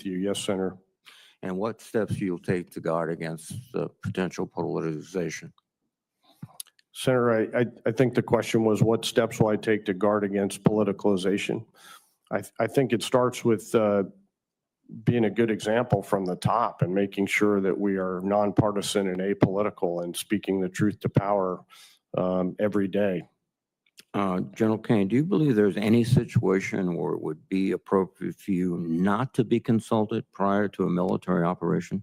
you. Yes, Senator. And what steps you'll take to guard against potential politicization? Senator, I think the question was, what steps will I take to guard against politicalization? I think it starts with being a good example from the top and making sure that we are nonpartisan and apolitical and speaking the truth to power every day. General Caine, do you believe there's any situation where it would be appropriate for you not to be consulted prior to a military operation?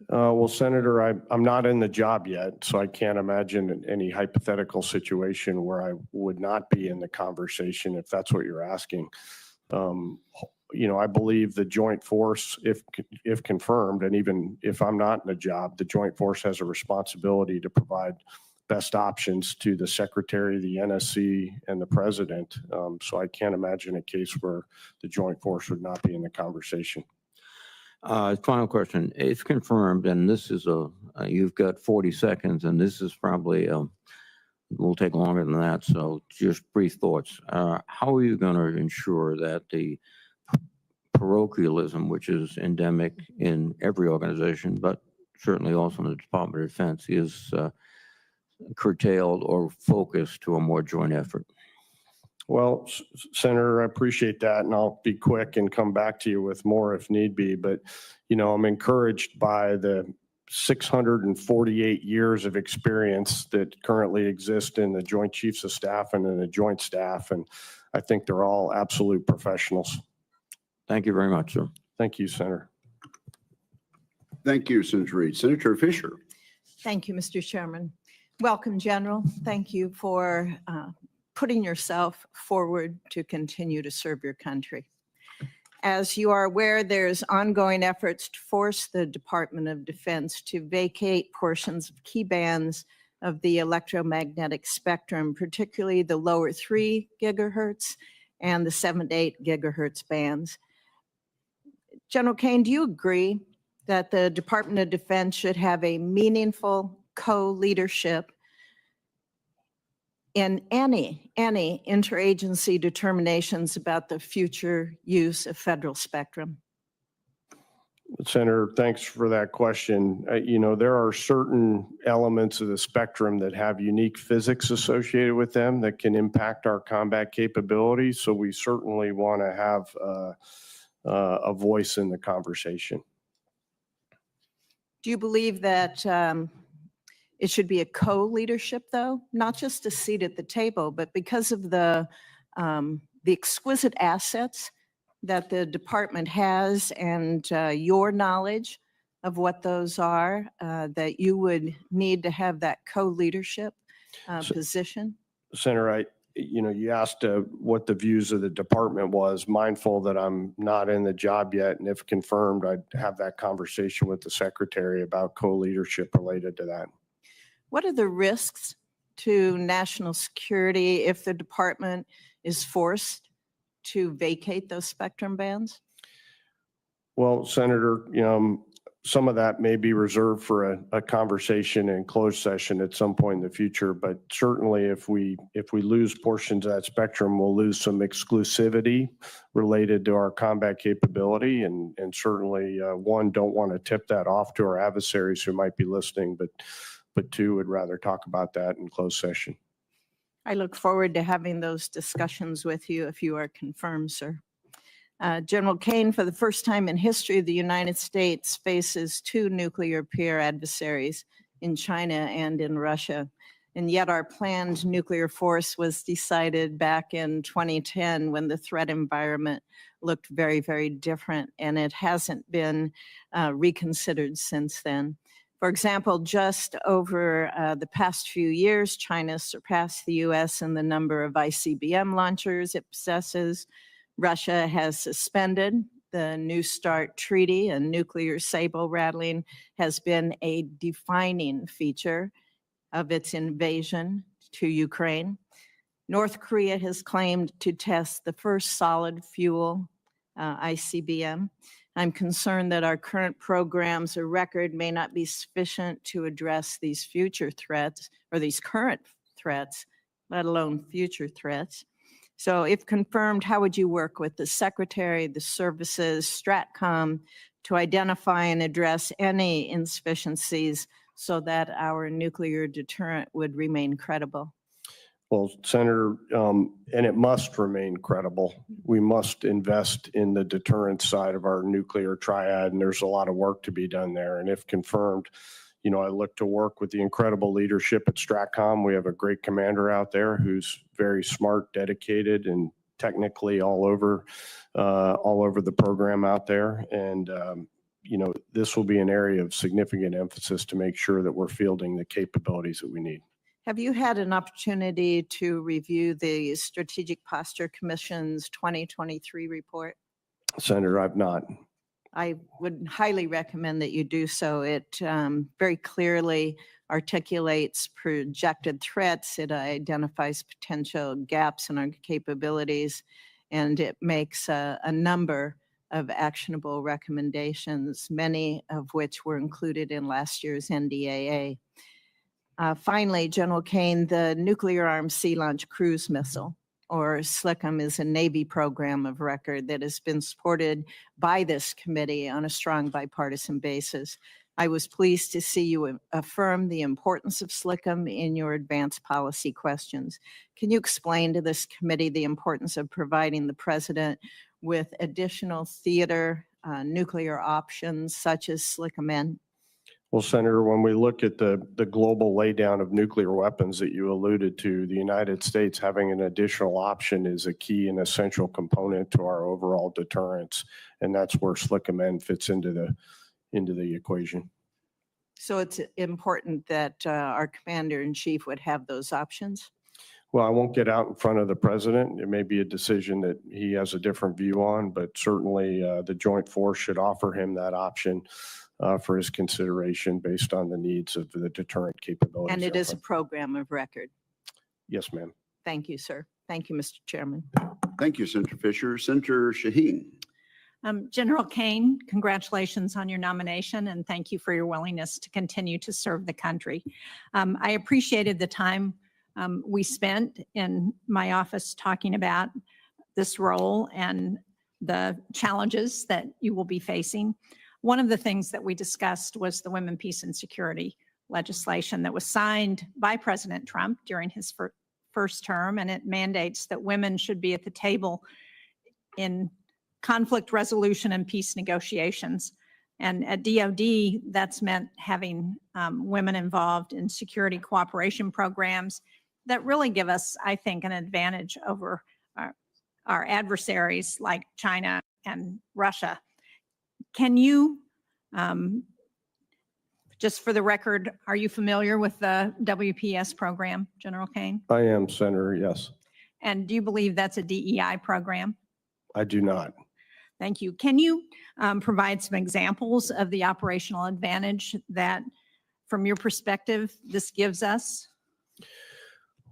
Well, Senator, I'm not in the job yet, so I can't imagine any hypothetical situation where I would not be in the conversation, if that's what you're asking. I believe the joint force, if confirmed, and even if I'm not in the job, the joint force has a responsibility to provide best options to the Secretary, the NSC, and the President. So I can't imagine a case where the joint force would not be in the conversation. Final question. If confirmed, and this is you've got 40 seconds, and this is probably, will take longer than that, so just brief thoughts. How are you going to ensure that the parochialism, which is endemic in every organization, but certainly also in the Department of Defense, is curtailed or focused to a more joint effort? Well, Senator, I appreciate that, and I'll be quick and come back to you with more if need be. But, I'm encouraged by the 648 years of experience that currently exist in the Joint Chiefs of Staff and in the Joint Staff, and I think they're all absolute professionals. Thank you very much, sir. Thank you, Senator. Thank you, Senator Reed. Senator Fisher. Thank you, Mr. Chairman. Welcome, General. Thank you for putting yourself forward to continue to serve your country. As you are aware, there's ongoing efforts to force the Department of Defense to vacate portions of key bands of the electromagnetic spectrum, particularly the lower 3 gigahertz and the 7 to 8 gigahertz bands. General Caine, do you agree that the Department of Defense should have a meaningful co-leadership in any interagency determinations about the future use of federal spectrum? Senator, thanks for that question. There are certain elements of the spectrum that have unique physics associated with them that can impact our combat capabilities. So we certainly want to have a voice in the conversation. Do you believe that it should be a co-leadership, though? Not just a seat at the table, but because of the exquisite assets that the department has and your knowledge of what those are, that you would need to have that co-leadership position? Senator, you asked what the views of the department was, mindful that I'm not in the job yet. And if confirmed, I'd have that conversation with the Secretary about co-leadership related to that. What are the risks to national security if the department is forced to vacate those spectrum bands? Well, Senator, some of that may be reserved for a conversation in closed session at some point in the future. But certainly if we lose portions of that spectrum, we'll lose some exclusivity related to our combat capability. And certainly, one, don't want to tip that off to our adversaries who might be listening, but two, would rather talk about that in closed session. I look forward to having those discussions with you if you are confirmed, sir. General Caine, for the first time in history, the United States faces 2 nuclear peer adversaries in China and in Russia. And yet our planned nuclear force was decided back in 2010 when the threat environment looked very, very different, and it hasn't been reconsidered since then. For example, just over the past few years, China surpassed the U.S. in the number of ICBM launchers it possesses. Russia has suspended the New START treaty, and nuclear saber rattling has been a defining feature of its invasion to Ukraine. North Korea has claimed to test the first solid fuel ICBM. I'm concerned that our current programs or record may not be sufficient to address these future threats or these current threats, let alone future threats. So if confirmed, how would you work with the Secretary, the services, Stratcom to identify and address any insufficiencies so that our nuclear deterrent would remain credible? Well, Senator, and it must remain credible. We must invest in the deterrence side of our nuclear triad, and there's a lot of work to be done there. And if confirmed, I look to work with the incredible leadership at Stratcom. We have a great commander out there who's very smart, dedicated, and technically all over the program out there. And this will be an area of significant emphasis to make sure that we're fielding the capabilities that we need. Have you had an opportunity to review the Strategic Posture Commission's 2023 report? Senator, I've not. I would highly recommend that you do so. It very clearly articulates projected threats. It identifies potential gaps in our capabilities, and it makes a number of actionable recommendations, many of which were included in last year's NDAA. Finally, General Caine, the Nuclear Armed Sea Launch Cruise Missile, or SLCM, is a Navy program of record that has been supported by this committee on a strong bipartisan basis. I was pleased to see you affirm the importance of SLCM in your advanced policy questions. Can you explain to this committee the importance of providing the president with additional theater nuclear options such as SLCM-N? Well, Senator, when we look at the global laydown of nuclear weapons that you alluded to, the United States having an additional option is a key and essential component to our overall deterrence. And that's where SLCM-N fits into the equation. So it's important that our commander-in-chief would have those options? Well, I won't get out in front of the president. It may be a decision that he has a different view on, but certainly the joint force should offer him that option for his consideration based on the needs of the deterrent capabilities. And it is a program of record. Yes, ma'am. Thank you, sir. Thank you, Mr. Chairman. Thank you, Senator Fisher. Senator Shaheen. General Caine, congratulations on your nomination, and thank you for your willingness to continue to serve the country. I appreciated the time we spent in my office talking about this role and the challenges that you will be facing. One of the things that we discussed was the Women, Peace, and Security legislation that was signed by President Trump during his first term, and it mandates that women should be at the table in conflict resolution and peace negotiations. And at DoD, that's meant having women involved in security cooperation programs that really give us, I think, an advantage over our adversaries like China and Russia. Can you, just for the record, are you familiar with the WPS program, General Caine? I am, Senator, yes. And do you believe that's a DEI program? I do not. Thank you. Can you provide some examples of the operational advantage that, from your perspective, this gives us?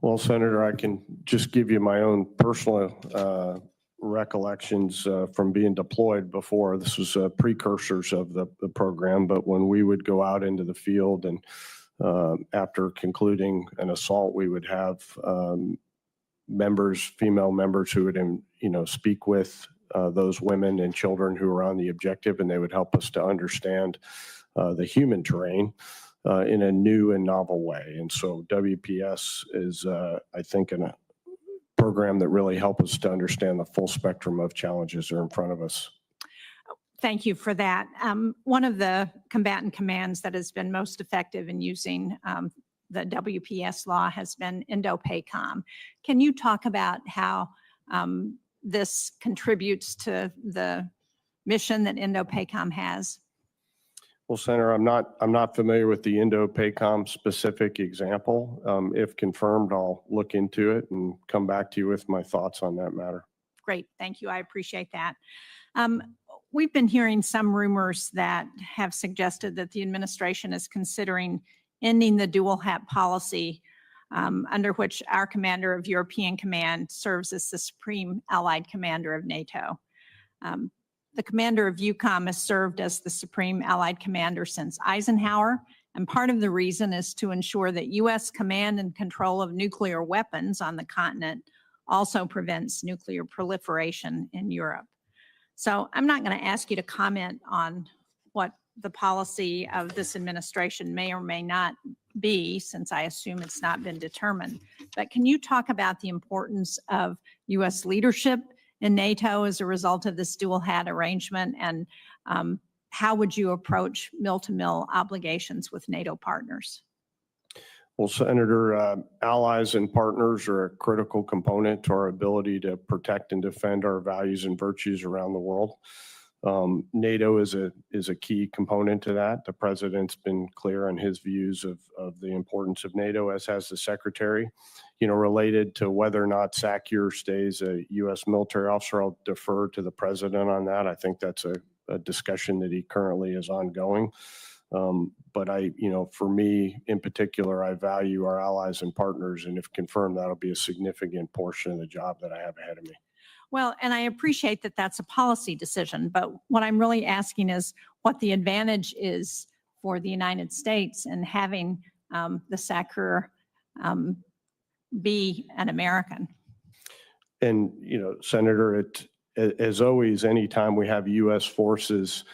Well, Senator, I can just give you my own personal recollections from being deployed before. This was precursors of the program, but when we would go out into the field and after concluding an assault, we would have female members who would, speak with those women and children who were on the objective, and they would help us to understand the human terrain in a new and novel way. And so WPS is, I think, a program that really helps us to understand the full spectrum of challenges that are in front of us. Thank you for that. One of the combatant commands that has been most effective in using the WPS law has been INDOPACOM. Can you talk about how this contributes to the mission that INDOPACOM has? Well, Senator, I'm not familiar with the INDOPACOM specific example. If confirmed, I'll look into it and come back to you with my thoughts on that matter. Great, thank you. I appreciate that. We've been hearing some rumors that have suggested that the administration is considering ending the dual hat policy under which our commander of European Command serves as the Supreme Allied Commander of NATO. The commander of EUCOM has served as the Supreme Allied Commander since Eisenhower, and part of the reason is to ensure that U.S. command and control of nuclear weapons on the continent also prevents nuclear proliferation in Europe. So I'm not going to ask you to comment on what the policy of this administration may or may not be, since I assume it's not been determined. But can you talk about the importance of U.S. leadership in NATO as a result of this dual hat arrangement, and how would you approach mill-to-mill obligations with NATO partners? Well, Senator, allies and partners are a critical component to our ability to protect and defend our values and virtues around the world. NATO is a key component to that. The president's been clear on his views of the importance of NATO, as has the secretary. Related to whether or not SACEUR stays a U.S. military officer, I'll defer to the president on that. I think that's a discussion that he currently is ongoing. But for me in particular, I value our allies and partners, and if confirmed, that'll be a significant portion of the job that I have ahead of me. Well, and I appreciate that that's a policy decision, but what I'm really asking is what the advantage is for the United States in having the SACEUR be an American. And, Senator, as always, anytime we have U.S. forces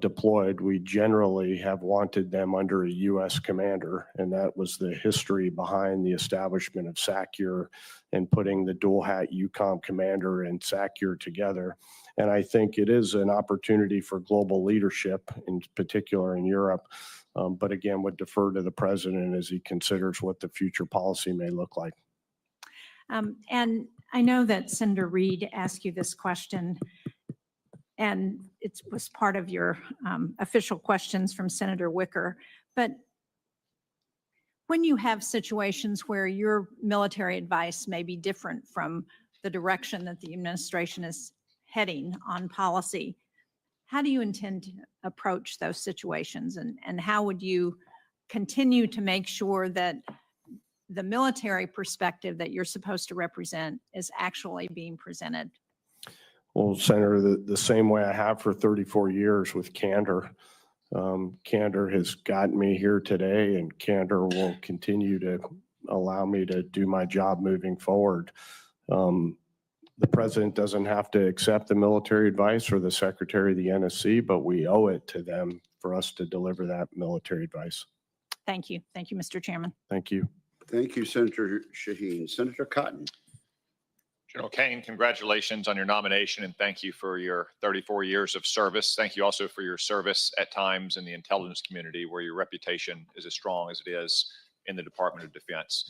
deployed, we generally have wanted them under a U.S. commander, and that was the history behind the establishment of SACEUR and putting the dual hat EUCOM commander and SACEUR together. And I think it is an opportunity for global leadership, in particular in Europe, but again, would defer to the president as he considers what the future policy may look like. And I know that Senator Reid asked you this question, and it was part of your official questions from Senator Wicker. But when you have situations where your military advice may be different from the direction that the administration is heading on policy, how do you intend to approach those situations? And how would you continue to make sure that the military perspective that you're supposed to represent is actually being presented? Well, Senator, the same way I have for 34 years with candor. Candor has gotten me here today, and candor will continue to allow me to do my job moving forward. The president doesn't have to accept the military advice or the secretary of the NSC, but we owe it to them for us to deliver that military advice. Thank you. Thank you, Mr. Chairman. Thank you. Thank you, Senator Shaheen. Senator Cotton. General Caine, congratulations on your nomination, and thank you for your 34 years of service. Thank you also for your service at times in the intelligence community, where your reputation is as strong as it is in the Department of Defense.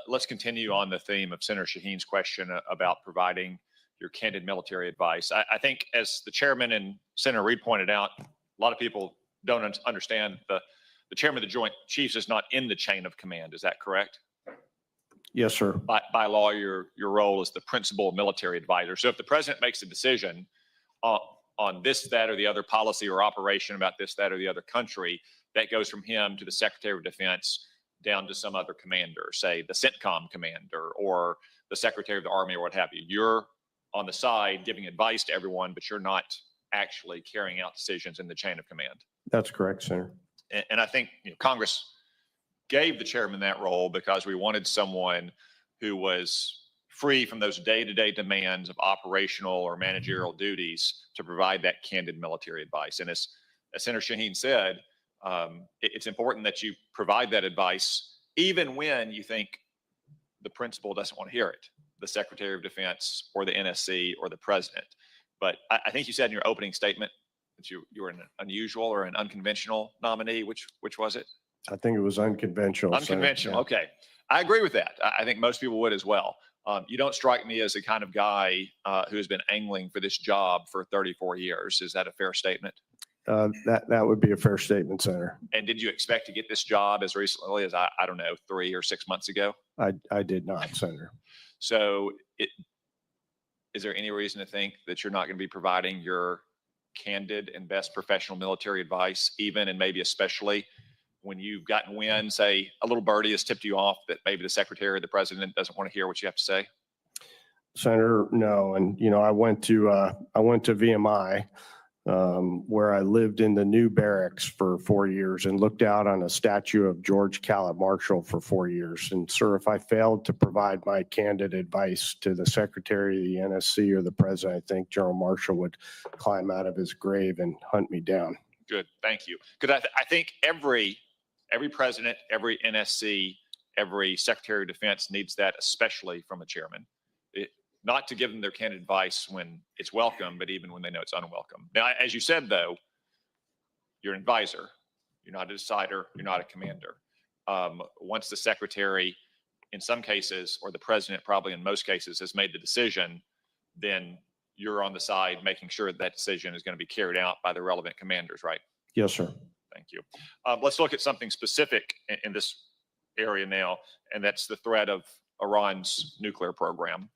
Let's continue on the theme of Senator Shaheen's question about providing your candid military advice. I think, as the chairman and Senator Reid pointed out, a lot of people don't understand the chairman of the Joint Chiefs is not in the chain of command. Is that correct? Yes, sir. By law, your role is the principal military advisor. So if the president makes a decision on this, that, or the other policy or operation about this, that, or the other country, that goes from him to the Secretary of Defense down to some other commander, say the CENTCOM commander or the Secretary of the Army or what have you. You're on the side giving advice to everyone, but you're not actually carrying out decisions in the chain of command. That's correct, Senator. And I think Congress gave the chairman that role because we wanted someone who was free from those day-to-day demands of operational or managerial duties to provide that candid military advice. And as Senator Shaheen said, it's important that you provide that advice even when you think the principal doesn't want to hear it, the Secretary of Defense or the NSC or the president. But I think you said in your opening statement that you were an unusual or an unconventional nominee. Which was it? I think it was unconventional. Unconventional. Senator. Okay. I agree with that. I think most people would as well. You don't strike me as the kind of guy who has been angling for this job for 34 years. Is that a fair statement? That would be a fair statement, Senator. And did you expect to get this job as recently as, I don't know, 3 or 6 months ago? I did not, Senator. So is there any reason to think that you're not going to be providing your candid and best professional military advice, even and maybe especially when you've gotten wind, say a little birdie has tipped you off that maybe the secretary or the president doesn't want to hear what you have to say? Senator, no. And, I went to VMI where I lived in the new barracks for 4 years and looked out on a statue of George Caleb Marshall for 4 years. And sir, if I failed to provide my candid advice to the Secretary of the NSC or the President, I think General Marshall would climb out of his grave and hunt me down. Good, thank you. Because I think every president, every NSC, every Secretary of Defense needs that, especially from a chairman. Not to give them their candid advice when it's welcome, but even when they know it's unwelcome. Now, as you said, though, you're an advisor. You're not a decider. You're not a commander. Once the secretary, in some cases, or the president, probably in most cases, has made the decision, then you're on the side making sure that decision is going to be carried out by the relevant commanders, right? Yes, sir. Thank you. Let's look at something specific in this area now, and that's the threat of Iran's nuclear program.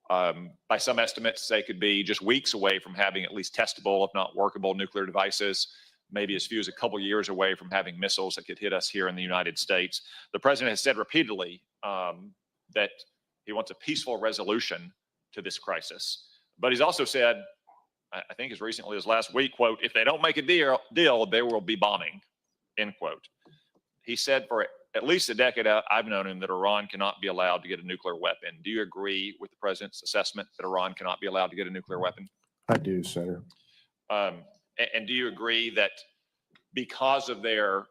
By some estimates, they could be just weeks away from having at least testable, if not workable, nuclear devices, maybe as few as a couple years away from having missiles that could hit us here in the United States. The president has said repeatedly that he wants a peaceful resolution to this crisis. But he's also said, I think as recently as last week, quote, if they don't make a deal, there will be bombing, end quote. He said for at least a decade I've known him that Iran cannot be allowed to get a nuclear weapon. Do you agree with the president's assessment that Iran cannot be allowed to get a nuclear weapon? I do, Senator. And do you agree that because of their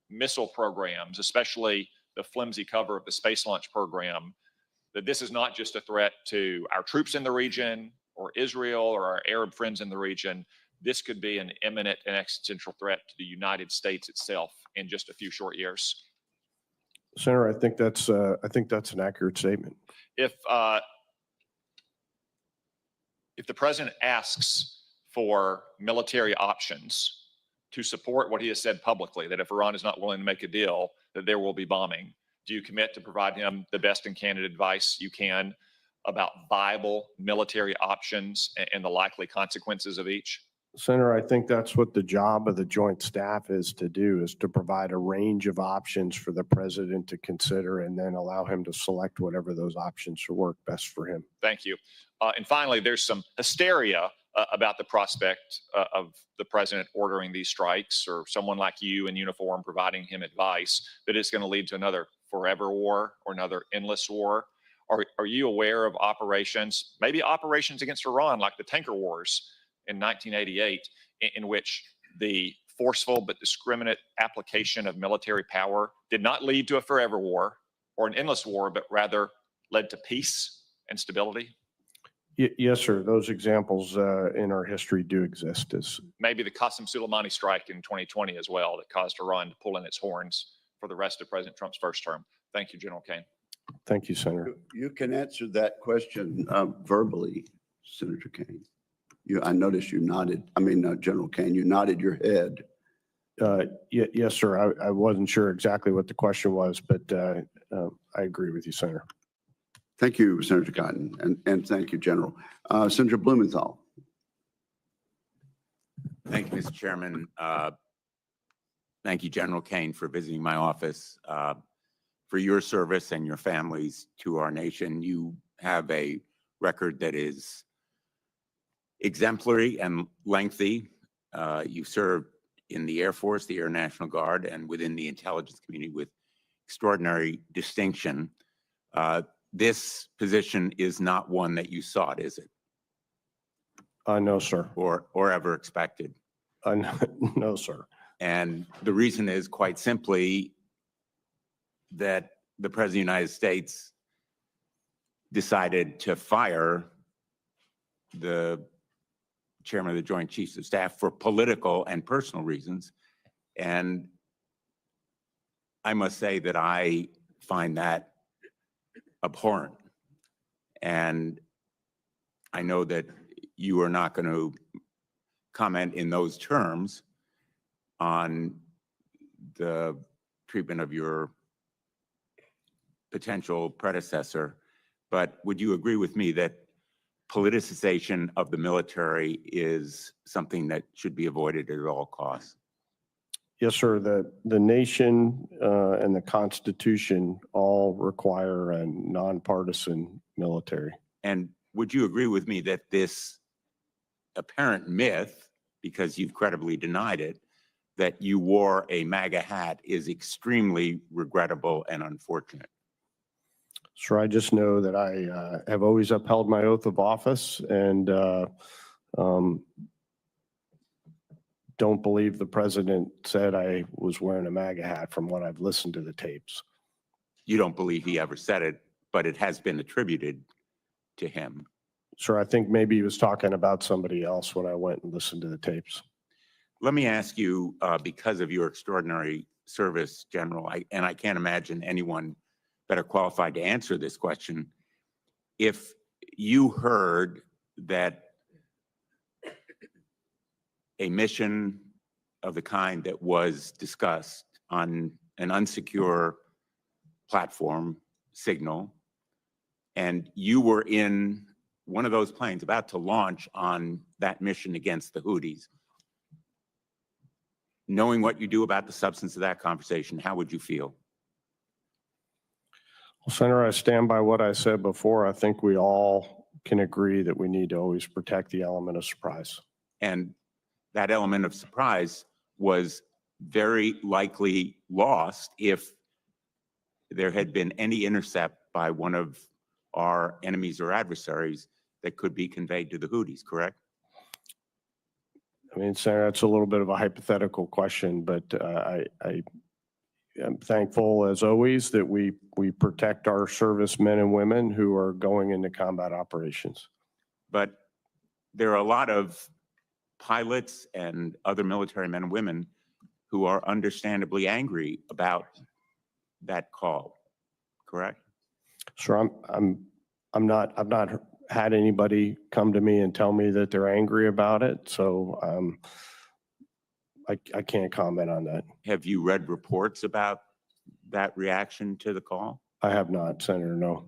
missile programs, especially the flimsy cover of the space launch program, that this is not just a threat to our troops in the region or Israel or our Arab friends in the region? This could be an imminent and existential threat to the United States itself in just a few short years. Senator, I think that's an accurate statement. If the president asks for military options to support what he has said publicly, that if Iran is not willing to make a deal, that there will be bombing, do you commit to provide him the best and candid advice you can about viable military options and the likely consequences of each? Senator, I think that's what the job of the Joint Staff is to do, is to provide a range of options for the president to consider and then allow him to select whatever those options will work best for him. Thank you. And finally, there's some hysteria about the prospect of the president ordering these strikes, or someone like you in uniform providing him advice that it's going to lead to another forever war or another endless war. Are you aware of operations, maybe operations against Iran, like the tanker wars in 1988, in which the forceful but discriminate application of military power did not lead to a forever war or an endless war, but rather led to peace and stability? Yes, sir. Those examples in our history do exist. Maybe the Qasem Soleimani strike in 2020 as well, that caused Iran to pull in its horns for the rest of President Trump's first term. Thank you, General Caine. Thank you, Senator. You can answer that question verbally, Senator Caine. I noticed you nodded. General Caine, you nodded your head. Yes, sir. I wasn't sure exactly what the question was, but I agree with you, Senator. Thank you, Senator Cotton, and thank you, General. Senator Blumenthal. Thank you, Mr. Chairman. Thank you, General Caine, for visiting my office. For your service and your families to our nation. You have a record that is exemplary and lengthy. You served in the Air Force, the Air National Guard, and within the intelligence community with extraordinary distinction. This position is not one that you sought, is it? No, sir. Or ever expected? No, sir. And the reason is quite simply that the President of the United States decided to fire the Chairman of the Joint Chiefs of Staff for political and personal reasons. And I must say that I find that abhorrent. And I know that you are not going to comment in those terms on the treatment of your potential predecessor, but would you agree with me that politicization of the military is something that should be avoided at all costs? Yes, sir. The nation and the Constitution all require a nonpartisan military. And would you agree with me that this apparent myth because you've credibly denied it, that you wore a MAGA hat is extremely regrettable and unfortunate. Sir, I just know that I have always upheld my oath of office and don't believe the president said I was wearing a MAGA hat from what I've listened to the tapes. You don't believe he ever said it, but it has been attributed to him. Sir, I think maybe he was talking about somebody else when I went and listened to the tapes. Let me ask you, because of your extraordinary service, General, and I can't imagine anyone better qualified to answer this question. If you heard that a mission of the kind that was discussed on an unsecure platform, Signal, and you were in one of those planes about to launch on that mission against the Houthis, knowing what you do about the substance of that conversation, how would you feel? Well, Senator, I stand by what I said before. I think we all can agree that we need to always protect the element of surprise. And that element of surprise was very likely lost if there had been any intercept by one of our enemies or adversaries that could be conveyed to the Houthis, correct? I mean, Senator, that's a little bit of a hypothetical question, but I am thankful, as always, that we protect our servicemen and women who are going into combat operations. But there are a lot of pilots and other military men and women who are understandably angry about that call, correct? Sure, I've not had anybody come to me and tell me that they're angry about it, so I can't comment on that. Have you read reports about that reaction to the call? I have not, Senator, no.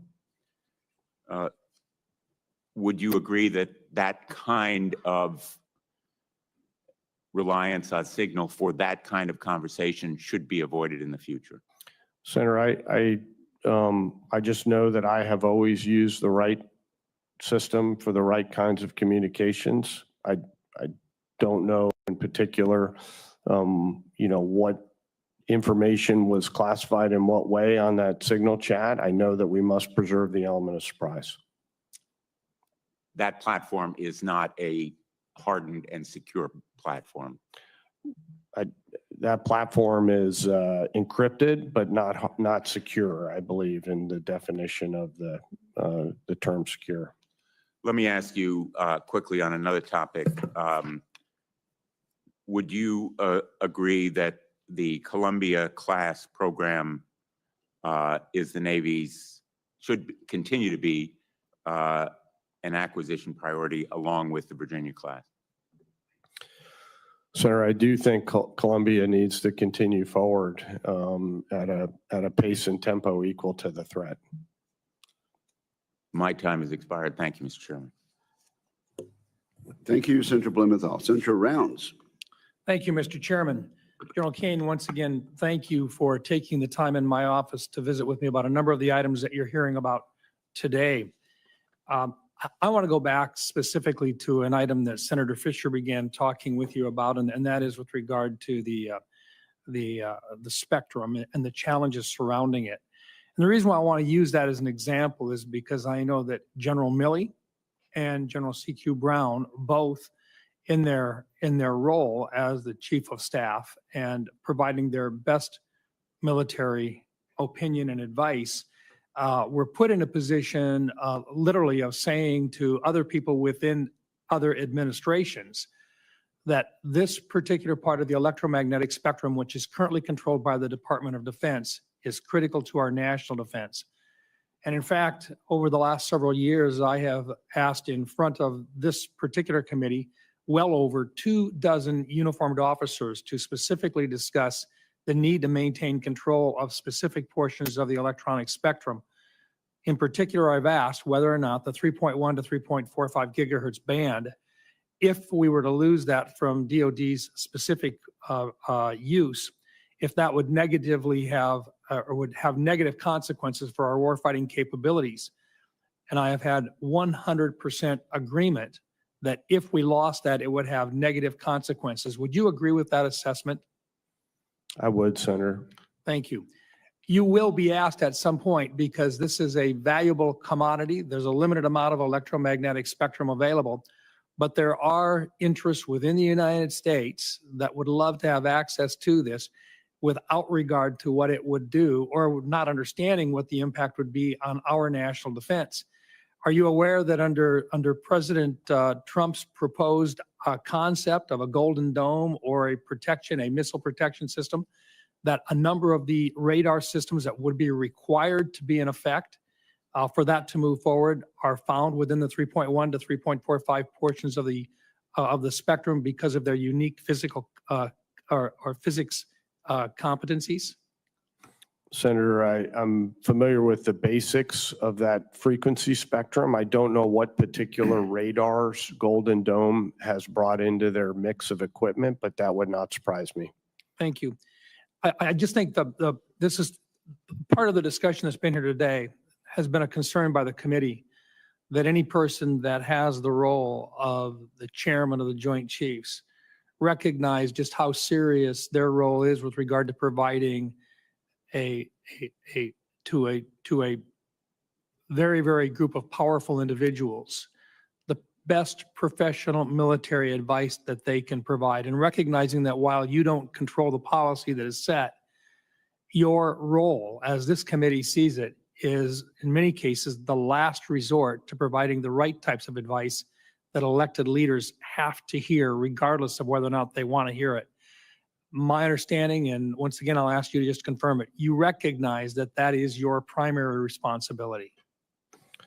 Would you agree that that kind of reliance on Signal for that kind of conversation should be avoided in the future? Senator, I just know that I have always used the right system for the right kinds of communications. I don't know in particular, what information was classified in what way on that Signal chat. I know that we must preserve the element of surprise. That platform is not a hardened and secure platform. That platform is encrypted, but not secure, I believe, in the definition of the term secure. Let me ask you quickly on another topic. Would you agree that the Columbia class program is the Navy's, should continue to be an acquisition priority along with the Virginia class? Senator, I do think Columbia needs to continue forward at a pace and tempo equal to the threat. My time has expired. Thank you, Mr. Chairman. Thank you, Senator Blumenthal. Senator Rounds. Thank you, Mr. Chairman. General Caine, once again, thank you for taking the time in my office to visit with me about a number of the items that you're hearing about today. I want to go back specifically to an item that Senator Fisher began talking with you about, and that is with regard to the spectrum and the challenges surrounding it. And the reason why I want to use that as an example is because I know that General Milley and General C.Q. Brown, both in their role as the Chief of Staff and providing their best military opinion and advice, were put in a position literally of saying to other people within other administrations that this particular part of the electromagnetic spectrum, which is currently controlled by the Department of Defense, is critical to our national defense. And in fact, over the last several years, I have asked in front of this particular committee well over 24 uniformed officers to specifically discuss the need to maintain control of specific portions of the electronic spectrum. In particular, I've asked whether or not the 3.1 to 3.45 gigahertz band, if we were to lose that from DoD's specific use, if that would negatively have or would have negative consequences for our warfighting capabilities. And I have had 100% agreement that if we lost that, it would have negative consequences. Would you agree with that assessment? I would, Senator. Thank you. You will be asked at some point, because this is a valuable commodity. There's a limited amount of electromagnetic spectrum available, but there are interests within the United States that would love to have access to this without regard to what it would do, or not understanding what the impact would be on our national defense. Are you aware that under President Trump's proposed concept of a golden dome or a missile protection system, that a number of the radar systems that would be required to be in effect for that to move forward are found within the 3.1 to 3.45 portions of the spectrum because of their unique physical or physics competencies? Senator, I'm familiar with the basics of that frequency spectrum. I don't know what particular radars Golden Dome has brought into their mix of equipment, but that would not surprise me. Thank you. I just think this is part of the discussion that's been here today has been a concern by the committee that any person that has the role of the chairman of the Joint Chiefs recognize just how serious their role is with regard to providing to a very, very group of powerful individuals the best professional military advice that they can provide, and recognizing that while you don't control the policy that is set, your role, as this committee sees it, is in many cases the last resort to providing the right types of advice that elected leaders have to hear, regardless of whether or not they want to hear it. My understanding, and once again, I'll ask you to just confirm it, you recognize that that is your primary responsibility.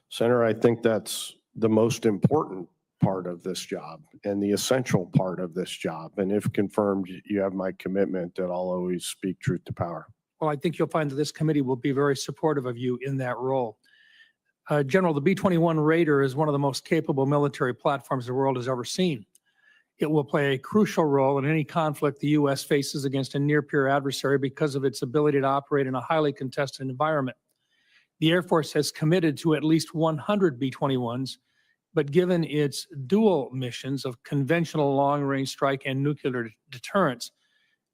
Senator, I think that's the most important part of this job and the essential part of this job. And if confirmed, you have my commitment that I'll always speak truth to power. Well, I think you'll find that this committee will be very supportive of you in that role. General, the B-21 Raider is one of the most capable military platforms the world has ever seen. It will play a crucial role in any conflict the U.S. faces against a near-peer adversary because of its ability to operate in a highly contested environment. The Air Force has committed to at least 100 B-21s, but given its dual missions of conventional long-range strike and nuclear deterrence,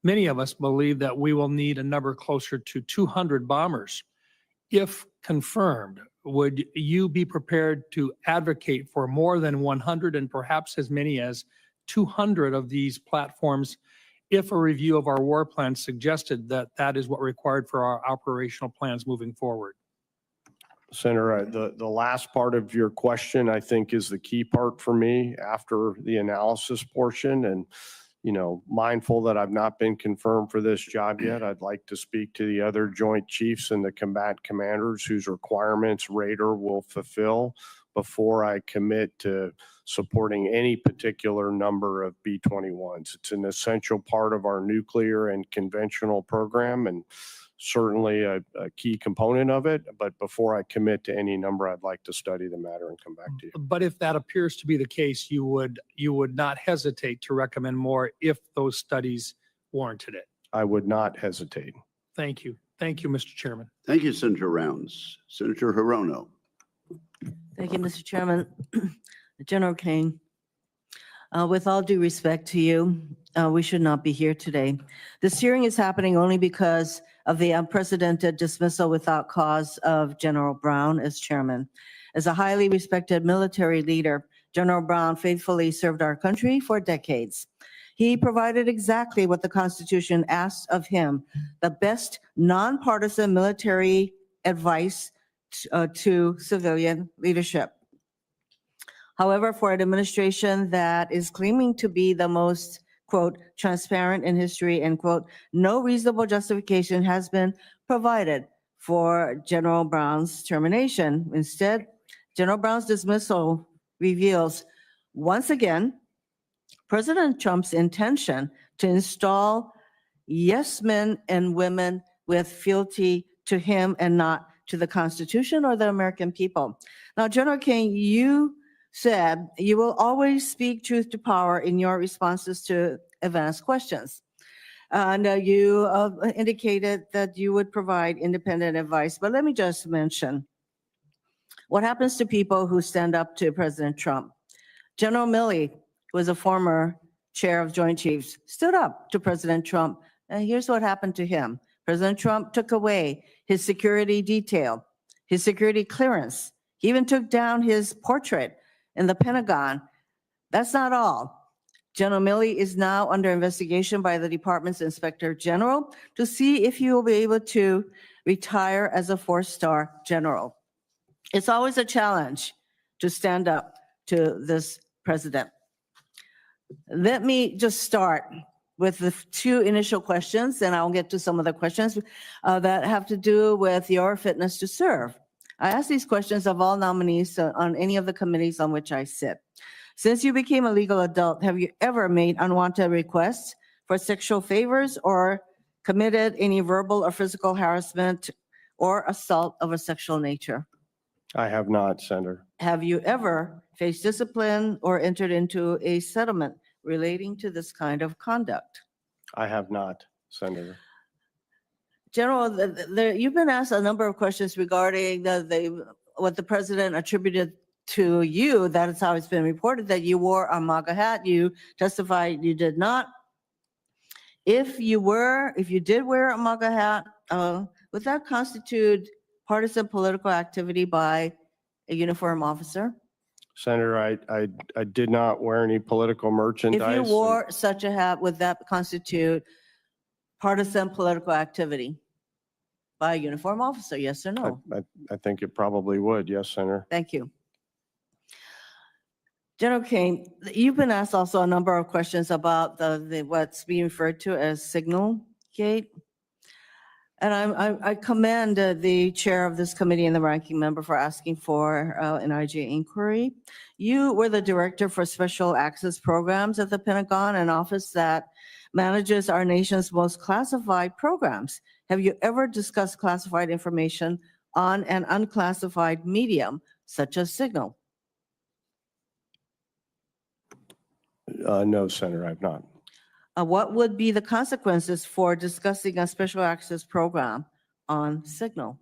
many of us believe that we will need a number closer to 200 bombers. If confirmed, would you be prepared to advocate for more than 100 and perhaps as many as 200 of these platforms if a review of our war plan suggested that that is what required for our operational plans moving forward? Senator, the last part of your question, I think, is the key part for me after the analysis portion. And, you know, mindful that I've not been confirmed for this job yet, I'd like to speak to the other Joint Chiefs and the combat commanders whose requirements Raider will fulfill before I commit to supporting any particular number of B-21s. It's an essential part of our nuclear and conventional program, and certainly a key component of it. But before I commit to any number, I'd like to study the matter and come back to you. But if that appears to be the case, you would not hesitate to recommend more if those studies warranted it. I would not hesitate. Thank you. Thank you, Mr. Chairman. Thank you, Senator Rounds. Senator Hirono. Thank you, Mr. Chairman. General Caine, with all due respect to you, we should not be here today. This hearing is happening only because of the unprecedented dismissal without cause of General Brown as chairman. As a highly respected military leader, General Brown faithfully served our country for decades. He provided exactly what the Constitution asked of him, the best nonpartisan military advice to civilian leadership. However, for an administration that is claiming to be the most, quote, transparent in history, end quote, no reasonable justification has been provided for General Brown's termination. Instead, General Brown's dismissal reveals, once again, President Trump's intention to install yes men and women with fealty to him and not to the Constitution or the American people. Now, General Caine, you said you will always speak truth to power in your responses to advanced questions. And you indicated that you would provide independent advice. But let me just mention what happens to people who stand up to President Trump. General Milley, who was a former chair of Joint Chiefs, stood up to President Trump. And here's what happened to him. President Trump took away his security detail, his security clearance. He even took down his portrait in the Pentagon. That's not all. General Milley is now under investigation by the department's inspector general to see if he will be able to retire as a 4-star general. It's always a challenge to stand up to this president. Let me just start with the 2 initial questions, and I'll get to some of the questions that have to do with your fitness to serve. I ask these questions of all nominees on any of the committees on which I sit. Since you became a legal adult, have you ever made unwanted requests for sexual favors or committed any verbal or physical harassment or assault of a sexual nature? I have not, Senator. Have you ever faced discipline or entered into a settlement relating to this kind of conduct? I have not, Senator. General, you've been asked a number of questions regarding what the president attributed to you. That is how it's been reported, that you wore a MAGA hat. You testified you did not. If you did wear a MAGA hat, would that constitute partisan political activity by a uniformed officer? Senator, I did not wear any political merchandise. If you wore such a hat, would that constitute partisan political activity by a uniformed officer? Yes or no? I think it probably would. Yes, Senator. Thank you. General Caine, you've been asked also a number of questions about what's being referred to as Signal Gate. And I commend the chair of this committee and the ranking member for asking for an IJ inquiry. You were the director for special access programs at the Pentagon, an office that manages our nation's most classified programs. Have you ever discussed classified information on an unclassified medium such as Signal? No, Senator, I've not. What would be the consequences for discussing a special access program on Signal?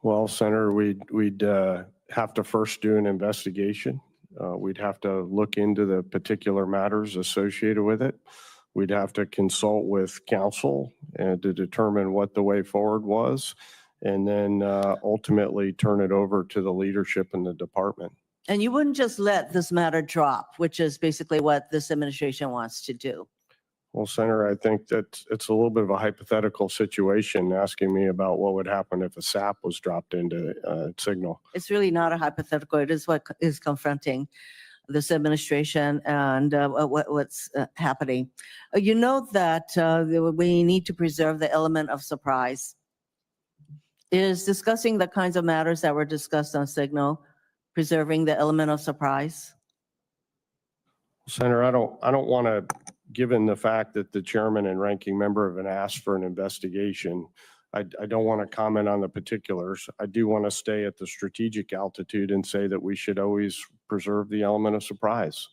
Well, Senator, we'd have to first do an investigation. We'd have to look into the particular matters associated with it. We'd have to consult with counsel and to determine what the way forward was, and then ultimately turn it over to the leadership in the department. And you wouldn't just let this matter drop, which is basically what this administration wants to do. Well, Senator, I think that it's a little bit of a hypothetical situation asking me about what would happen if a SAP was dropped into Signal. It's really not a hypothetical. It is what is confronting this administration and what's happening. You know that we need to preserve the element of surprise. Is discussing the kinds of matters that were discussed on Signal preserving the element of surprise? Senator, I don't want to, given the fact that the chairman and ranking member have been asked for an investigation, I don't want to comment on the particulars. I do want to stay at the strategic altitude and say that we should always preserve the element of surprise.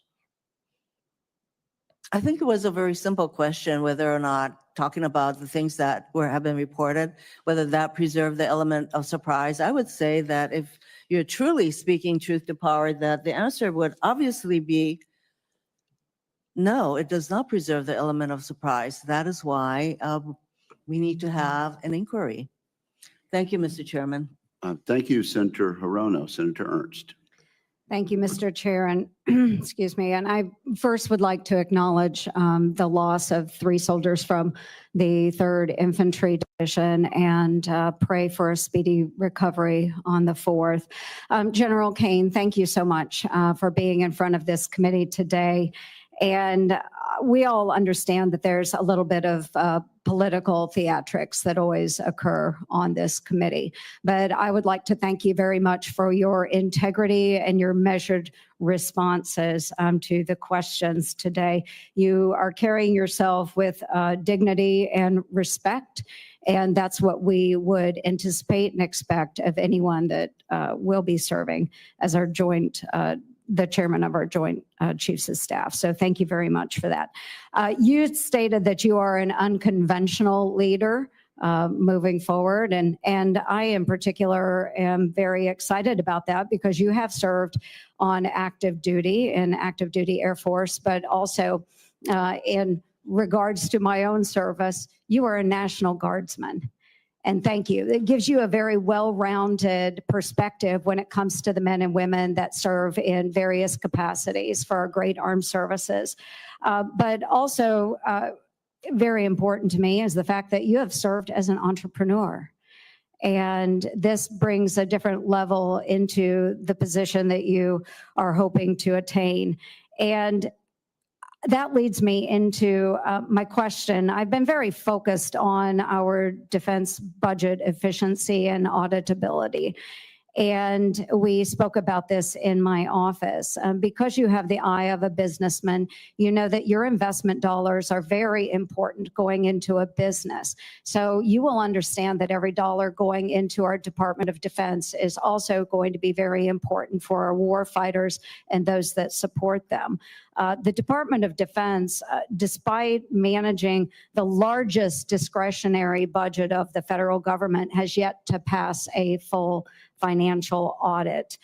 I think it was a very simple question, whether or not talking about the things that have been reported, whether that preserved the element of surprise. I would say that if you're truly speaking truth to power, that the answer would obviously be no, it does not preserve the element of surprise. That is why we need to have an inquiry. Thank you, Mr. Chairman. Thank you, Senator Hirono. Senator Ernst. Thank you, Mr. Chair, and excuse me. And I first would like to acknowledge the loss of 3 soldiers from the 3rd Infantry Division and pray for a speedy recovery on the 4th. General Caine, thank you so much for being in front of this committee today. And we all understand that there's a little bit of political theatrics that always occur on this committee. But I would like to thank you very much for your integrity and your measured responses to the questions today. You are carrying yourself with dignity and respect, and that's what we would anticipate and expect of anyone that will be serving as our the chairman of our Joint Chiefs of Staff. So thank you very much for that. You stated that you are an unconventional leader. moving forward. And I in particular am very excited about that because you have served on active duty in active duty Air Force, but also in regards to my own service, you are a National Guardsman. And thank you. It gives you a very well-rounded perspective when it comes to the men and women that serve in various capacities for our great armed services. But also very important to me is the fact that you have served as an entrepreneur. And this brings a different level into the position that you are hoping to attain. And that leads me into my question. I've been very focused on our defense budget efficiency and auditability. And we spoke about this in my office. Because you have the eye of a businessman, you know that your investment dollars are very important going into a business. So you will understand that every dollar going into our Department of Defense is also going to be very important for our war fighters and those that support them. The Department of Defense, despite managing the largest discretionary budget of the federal government, has yet to pass a full financial audit.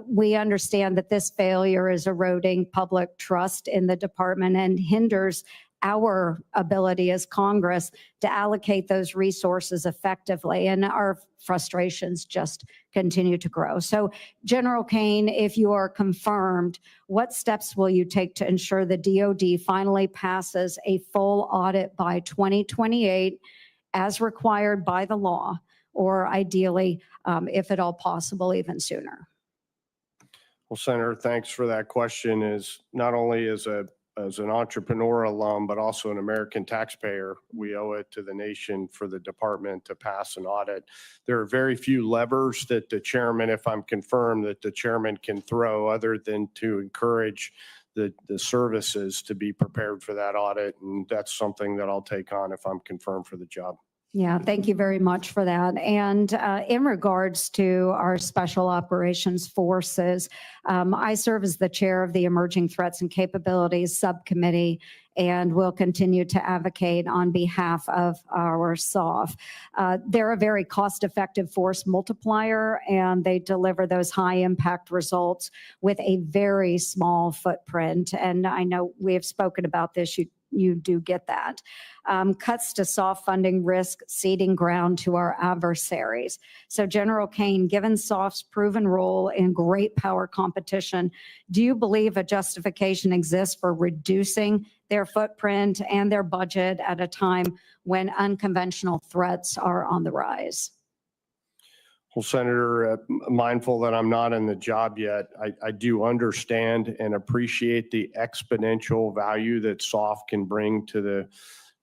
We understand that this failure is eroding public trust in the department and hinders our ability as Congress to allocate those resources effectively, and our frustrations just continue to grow. So, General Caine, if you are confirmed, what steps will you take to ensure the DoD finally passes a full audit by 2028 as required by the law, or ideally, if at all possible, even sooner? Well, Senator, thanks for that question. Is not only as an entrepreneur alum, but also an American taxpayer, we owe it to the nation for the department to pass an audit. There are very few levers that the chairman, if I'm confirmed, that the chairman can throw other than to encourage the services to be prepared for that audit. And that's something that I'll take on if I'm confirmed for the job. Yeah, thank you very much for that. And in regards to our Special Operations Forces, I serve as the chair of the Emerging Threats and Capabilities Subcommittee and will continue to advocate on behalf of our SOF. They're a very cost-effective force multiplier, and they deliver those high-impact results with a very small footprint. And I know we have spoken about this. You do get that. Cuts to SOF funding risk ceding ground to our adversaries. So General Caine, given SOF's proven role in great power competition, do you believe a justification exists for reducing their footprint and their budget at a time when unconventional threats are on the rise? Well, Senator, mindful that I'm not in the job yet, I do understand and appreciate the exponential value that SOF can bring to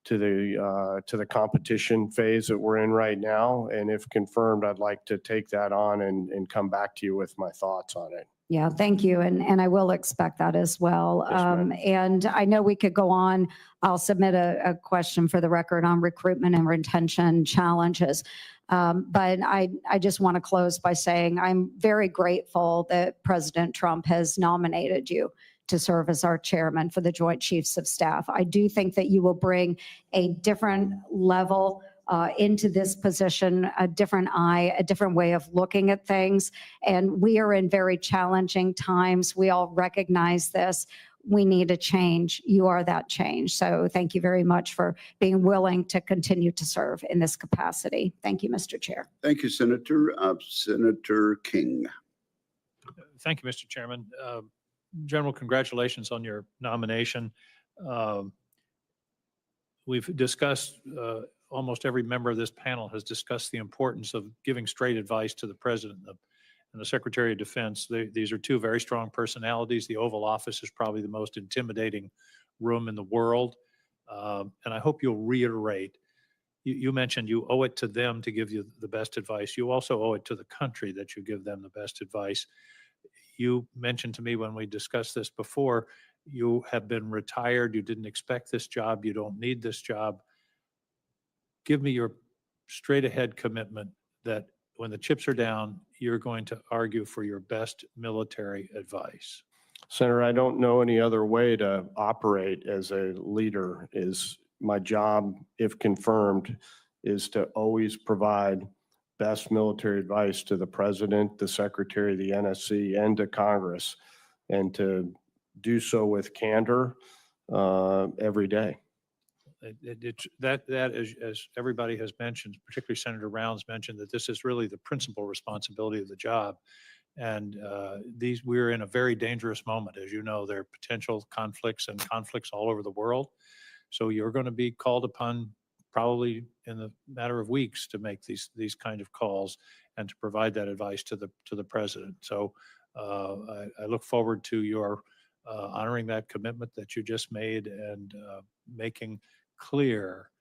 the competition phase that we're in right now. And if confirmed, I'd like to take that on and come back to you with my thoughts on it. Yeah, thank you. And I will expect that as well. Yes, ma'am. And I know we could go on. I'll submit a question for the record on recruitment and retention challenges. But I just want to close by saying I'm very grateful that President Trump has nominated you to serve as our chairman for the Joint Chiefs of Staff. I do think that you will bring a different level into this position, a different eye, a different way of looking at things. And we are in very challenging times. We all recognize this. We need a change. You are that change. So thank you very much for being willing to continue to serve in this capacity. Thank you, Mr. Chair. Thank you, Senator. Senator King. Thank you, Mr. Chairman. General, congratulations on your nomination. We've discussed, almost every member of this panel has discussed the importance of giving straight advice to the President and the Secretary of Defense. These are two very strong personalities. The Oval Office is probably the most intimidating room in the world. And I hope you'll reiterate, you mentioned you owe it to them to give you the best advice. You also owe it to the country that you give them the best advice. You mentioned to me when we discussed this before, you have been retired. You didn't expect this job. You don't need this job. Give me your straight ahead commitment that when the chips are down, you're going to argue for your best military advice. Senator, I don't know any other way to operate as a leader. Is my job, if confirmed, is to always provide best military advice to the president, the secretary of the NSC, and to Congress, and to do so with candor every day. That as everybody has mentioned, particularly Senator Rounds mentioned, that this is really the principal responsibility of the job. And we're in a very dangerous moment. As you know, there are potential conflicts all over the world. So you're going to be called upon probably in the matter of weeks to make these kind of calls and to provide that advice to the president. So I look forward to your honoring that commitment that you just made and making clear,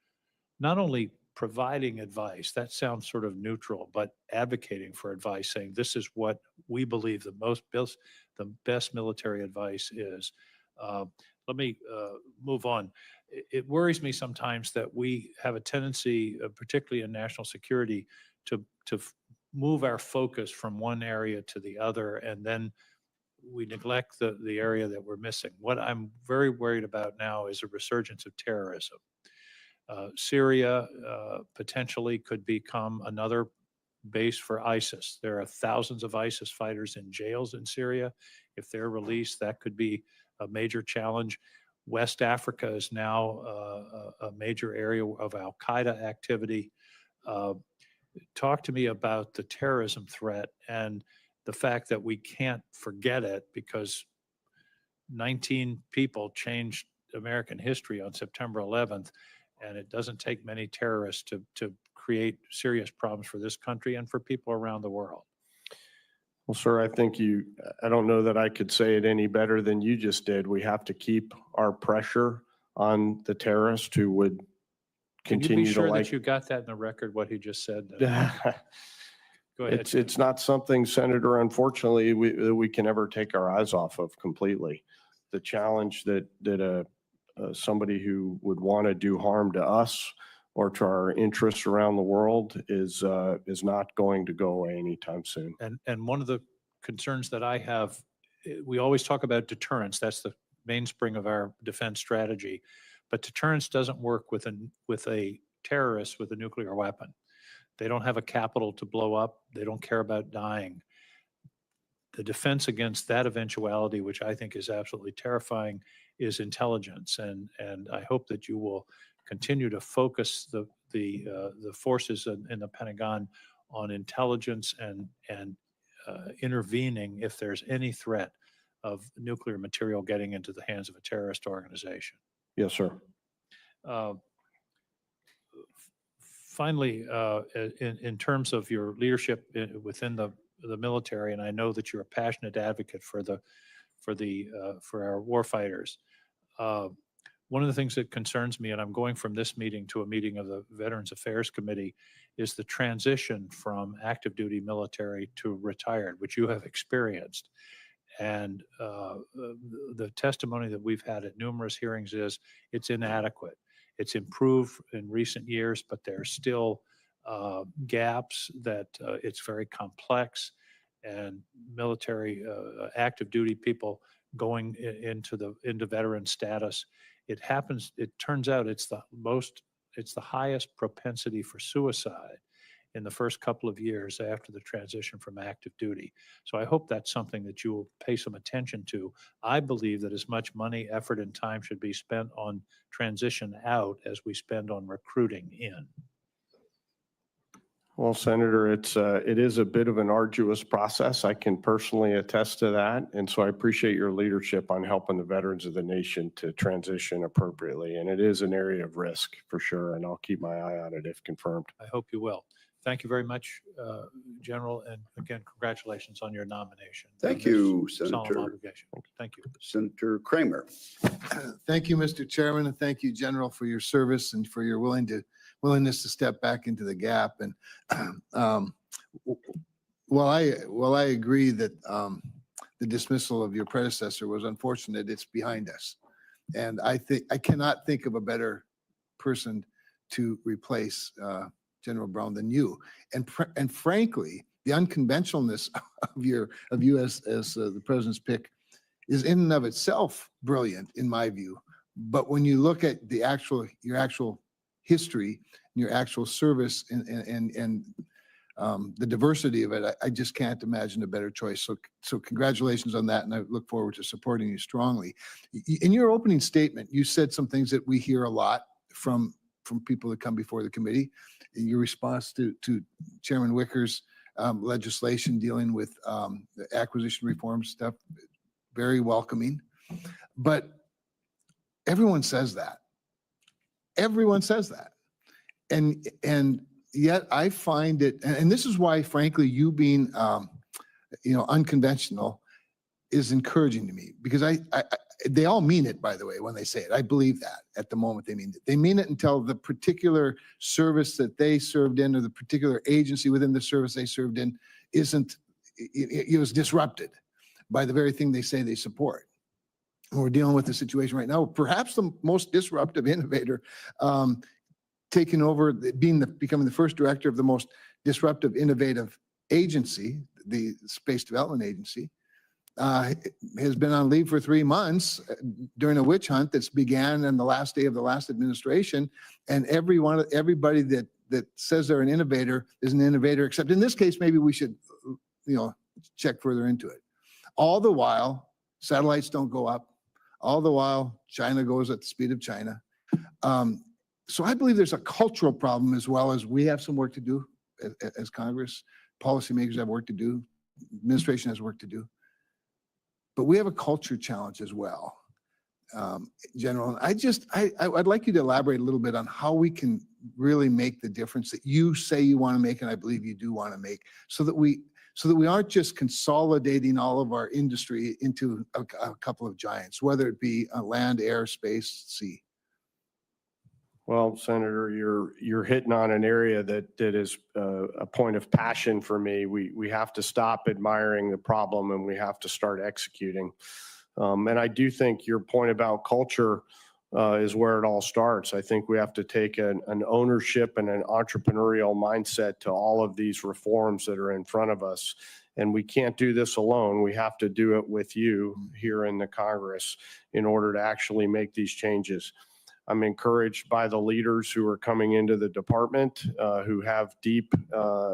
not only providing advice, that sounds sort of neutral, but advocating for advice, saying this is what we believe the best military advice is. Let me move on. It worries me sometimes that we have a tendency, particularly in national security, to move our focus from one area to the other, and then we neglect the area that we're missing. What I'm very worried about now is a resurgence of terrorism. Syria potentially could become another base for ISIS. There are thousands of ISIS fighters in jails in Syria. If they're released, that could be a major challenge. West Africa is now a major area of al-Qaeda activity. Talk to me about the terrorism threat and the fact that we can't forget it because 19 people changed American history on September 11th, and it doesn't take many terrorists to create serious problems for this country and for people around the world. Well, sir, I think I don't know that I could say it any better than you just did. We have to keep our pressure on the terrorists who would Can you continue be to sure like. that you got that in the record, what he just said? Go ahead. It's not something, Senator, unfortunately, we can ever take our eyes off of completely. The challenge that somebody who would want to do harm to us or to our interests around the world is not going to go away anytime soon. And one of the concerns that I have, we always talk about deterrence. That's the mainspring of our defense strategy. But deterrence doesn't work with a terrorist with a nuclear weapon. They don't have a capital to blow up. They don't care about dying. The defense against that eventuality, which I think is absolutely terrifying, is intelligence. And I hope that you will continue to focus the forces in the Pentagon on intelligence and intervening if there's any threat of nuclear material getting into the hands of a terrorist organization. Yes, sir. Finally, in terms of your leadership within the military, and I know that you're a passionate advocate for our warfighters. One of the things that concerns me, and I'm going from this meeting to a meeting of the Veterans Affairs Committee, is the transition from active duty military to retired, which you have experienced. And the testimony that we've had at numerous hearings is it's inadequate. It's improved in recent years, but there's still gaps that it's very complex, and military active duty people going into veteran status. It turns out it's the highest propensity for suicide in the first couple of years after the transition from active duty. So I hope that's something that you will pay some attention to. I believe that as much money, effort, and time should be spent on transition out as we spend on recruiting in. Well, Senator, it is a bit of an arduous process. I can personally attest to that. And so I appreciate your leadership on helping the veterans of the nation to transition appropriately. And it is an area of risk for sure. And I'll keep my eye on it if confirmed. I hope you will. Thank you very much, General. And again, congratulations on your nomination. Thank you, Solemn Senator. obligation. Thank you. Senator Kramer. Thank you, Mr. Chairman, and thank you, General, for your service and for your willingness to step back into the gap. And while I agree that the dismissal of your predecessor was unfortunate, it's behind us. And I cannot think of a better person to replace General Brown than you. And frankly, the unconventionalness of you as the president's pick is in and of itself brilliant in my view. But when you look at your actual history your actual service and the diversity of it, I just can't imagine a better choice. So congratulations on that, and I look forward to supporting you strongly. In your opening statement, you said some things that we hear a lot from people that come before the committee. In your response to Chairman Wicker's legislation dealing with the acquisition reform stuff, very welcoming. But everyone says that. Everyone says that. And yet I find it, and this is why, frankly, you being, unconventional is encouraging to me, because they all mean it, by the way, when they say it. I believe that at the moment they mean it. They mean it until the particular service that they served in, or the particular agency within the service they served in, it was disrupted by the very thing they say they support. We're dealing with the situation right now, perhaps the most disruptive innovator taking over, becoming the first director of the most disruptive, innovative agency, the Space Development Agency, has been on leave for 3 months during a witch hunt that's began on the last day of the last administration. And everybody that says they're an innovator is an innovator, except in this case, maybe we should, check further into it. All the while, satellites don't go up. All the while, China goes at the speed of China. So I believe there's a cultural problem, as well as we have some work to do as Congress. Policymakers have work to do. Administration has work to do. But we have a culture challenge as well, General. I'd like you to elaborate a little bit on how we can really make the difference that you say you want to make, and I believe you do want to make, so that we aren't just consolidating all of our industry into a couple of giants, whether it be land, air, space, sea. Well, Senator, you're hitting on an area that is a point of passion for me. We have to stop admiring the problem, and we have to start executing. And I do think your point about culture is where it all starts. I think we have to take an ownership and an entrepreneurial mindset to all of these reforms that are in front of us. And we can't do this alone. We have to do it with you here in the Congress in order to actually make these changes. I'm encouraged by the leaders who are coming into the department, who have deep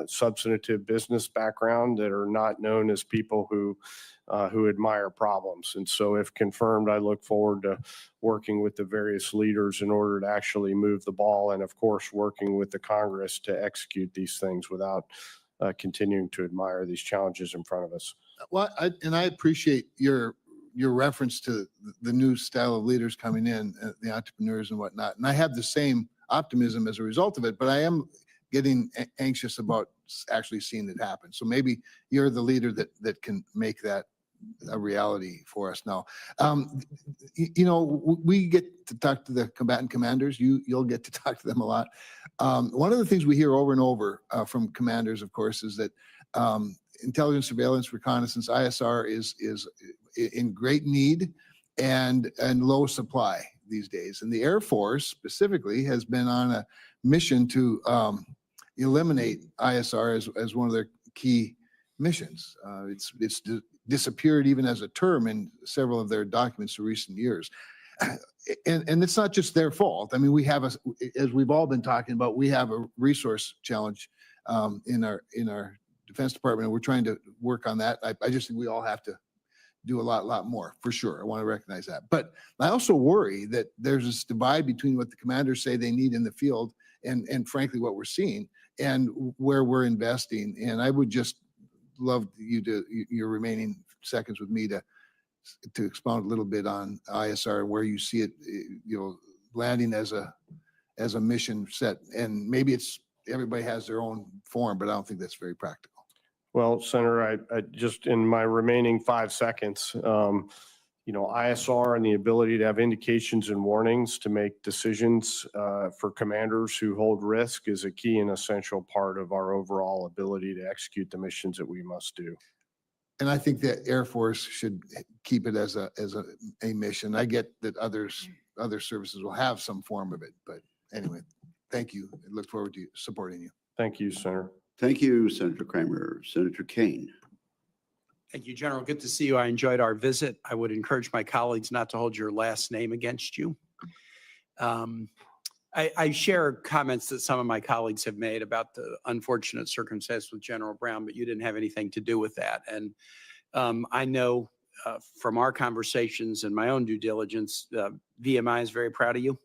substantive business background, that are not known as people who admire problems. And so if confirmed, I look forward to working with the various leaders in order to actually move the ball, and of course, working with the Congress to execute these things without continuing to admire these challenges in front of us. Well, I appreciate your reference to the new style of leaders coming in, the entrepreneurs and whatnot. And I have the same optimism as a result of it, but I am getting anxious about actually seeing it happen. So maybe you're the leader that can make that a reality for us now. We get to talk to the combatant commanders. You'll get to talk to them a lot. One of the things we hear over and over from commanders, of course, is that intelligence, surveillance, reconnaissance, ISR is in great need and low supply these days. And the Air Force specifically has been on a mission to eliminate ISR as one of their key missions. It's disappeared even as a term in several of their documents in recent years. And it's not just their fault. I mean, we have, as we've all been talking about, we have a resource challenge in our Defense Department, and we're trying to work on that. I just think we all have to do a lot more, for sure. I want to recognize that. But I also worry that there's this divide between what the commanders say they need in the field and frankly, what we're seeing and where we're investing. And I would just love your remaining seconds with me to expound a little bit on ISR, where you see it, landing as a mission set. And maybe everybody has their own form, but I don't think that's very practical. Well, Senator, I just, in my remaining 5 seconds, ISR and the ability to have indications and warnings to make decisions for commanders who hold risk is a key and essential part of our overall ability to execute the missions that we must do. And I think that Air Force should keep it as a mission. I get that other services will have some form of it, but anyway, thank you. I look forward to supporting you. Thank you, Senator. Thank you, Senator Kramer. Senator Caine. Thank you, General. Good to see you. I enjoyed our visit. I would encourage my colleagues not to hold your last name against you. I share comments that some of my colleagues have made about the unfortunate circumstance with General Brown, but you didn't have anything to do with that. And I know from our conversations and my own due diligence, VMI is very proud of you.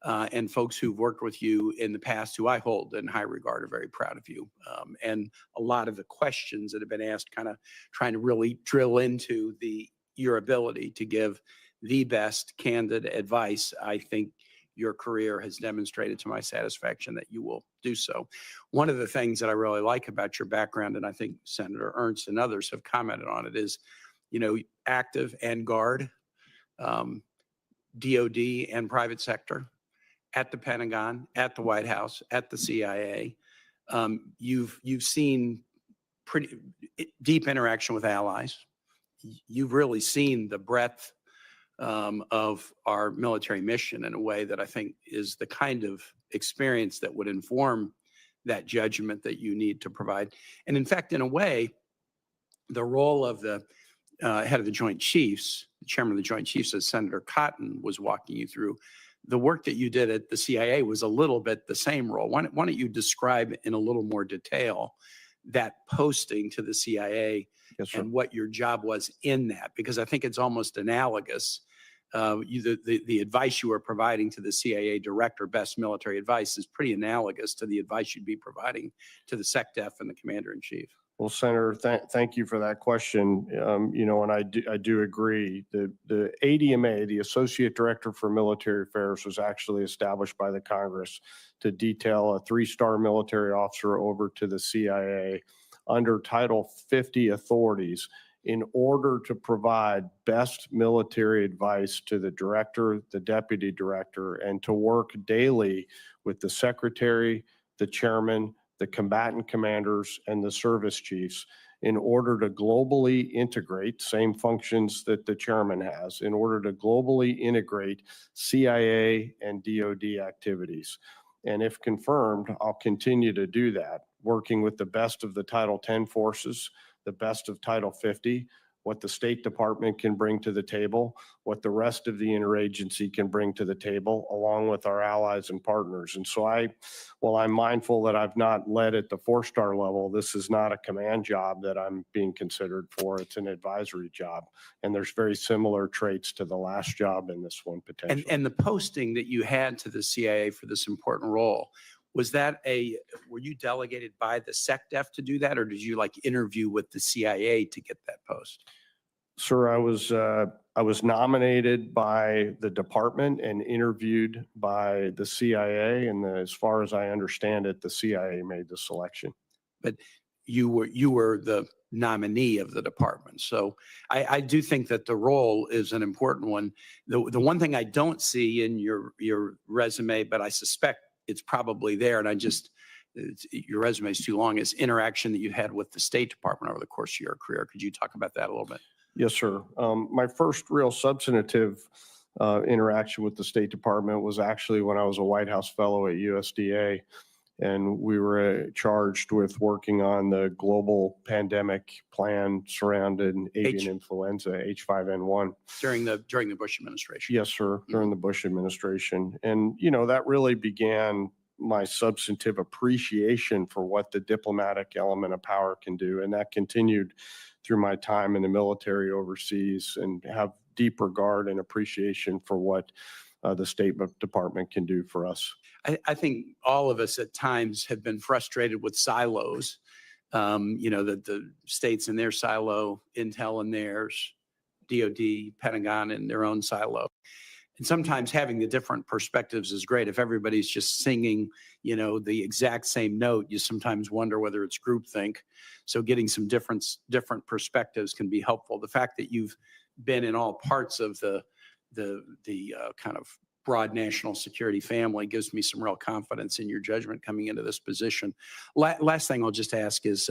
And folks who've worked with you in the past, who I hold in high regard, are very proud of you. And a lot of the questions that have been asked, kind of trying to really drill into your ability to give the best candid advice. I think your career has demonstrated to my satisfaction that you will do so. One of the things that I really like about your background, and I think Senator Ernst and others have commented on it, is, active and guard, DOD and private sector, at the Pentagon, at the White House, at the CIA. You've seen pretty deep interaction with allies. You've really seen the breadth of our military mission in a way that I think is the kind of experience that would inform that judgment that you need to provide. And in fact, in a way, the role of the head of the Joint Chiefs, the chairman of the Joint Chiefs, as Senator Cotton was walking you through, the work that you did at the CIA was a little bit the same role. Why don't you describe in a little more detail that posting to the CIA? Yes, sir. And what your job was in that? Because I think it's almost analogous. The advice you were providing to the CIA director, best military advice, is pretty analogous to the advice you'd be providing to the SecDef and the commander-in-chief. Well, Senator, thank you for that question. And I do agree. The ADMA, the Associate Director for Military Affairs, was actually established by the Congress to detail a 3-star military officer over to the CIA under Title 50 authorities in order to provide best military advice to the director, the deputy director, and to work daily with the secretary, the chairman, the combatant commanders, and the service chiefs in order to globally integrate, same functions that the chairman has, in order to globally integrate CIA and DOD activities. And if confirmed, I'll continue to do that, working with the best of the Title 10 forces, the best of Title 50, what the State Department can bring to the table, what the rest of the interagency can bring to the table, along with our allies and partners. And so while I'm mindful that I've not led at the 4-star level, this is not a command job that I'm being considered for. It's an advisory job. And there's very similar traits to the last job in this one potentially. And the posting that you had to the CIA for this important role, were you delegated by the SecDef to do that, or did you interview with the CIA to get that post? Sir, I was nominated by the department and interviewed by the CIA, and as far as I understand it, the CIA made the selection. But you were the nominee of the department. So I do think that the role is an important one. The one thing I don't see in your resume, but I suspect it's probably there, and your resume is too long, is interaction that you had with the State Department over the course of your career. Could you talk about that a little bit? Yes, sir. My first real substantive interaction with the State Department was actually when I was a White House fellow at USDA, and we were charged with working on the global pandemic plan surrounding avian influenza, H5N1. During the Bush administration. Yes, sir, during the Bush administration. And, that really began my substantive appreciation for what the diplomatic element of power can do. And that continued through my time in the military overseas, and have deep regard and appreciation for what the State Department can do for us. I think all of us at times have been frustrated with silos, that the states in their silo, Intel in theirs, DOD, Pentagon in their own silo. And sometimes having the different perspectives is great. If everybody's just singing, the exact same note, you sometimes wonder whether it's groupthink. So getting some different perspectives can be helpful. The fact that you've been in all parts of the kind of broad national security family gives me some real confidence in your judgment coming into this position. Last thing I'll just ask is,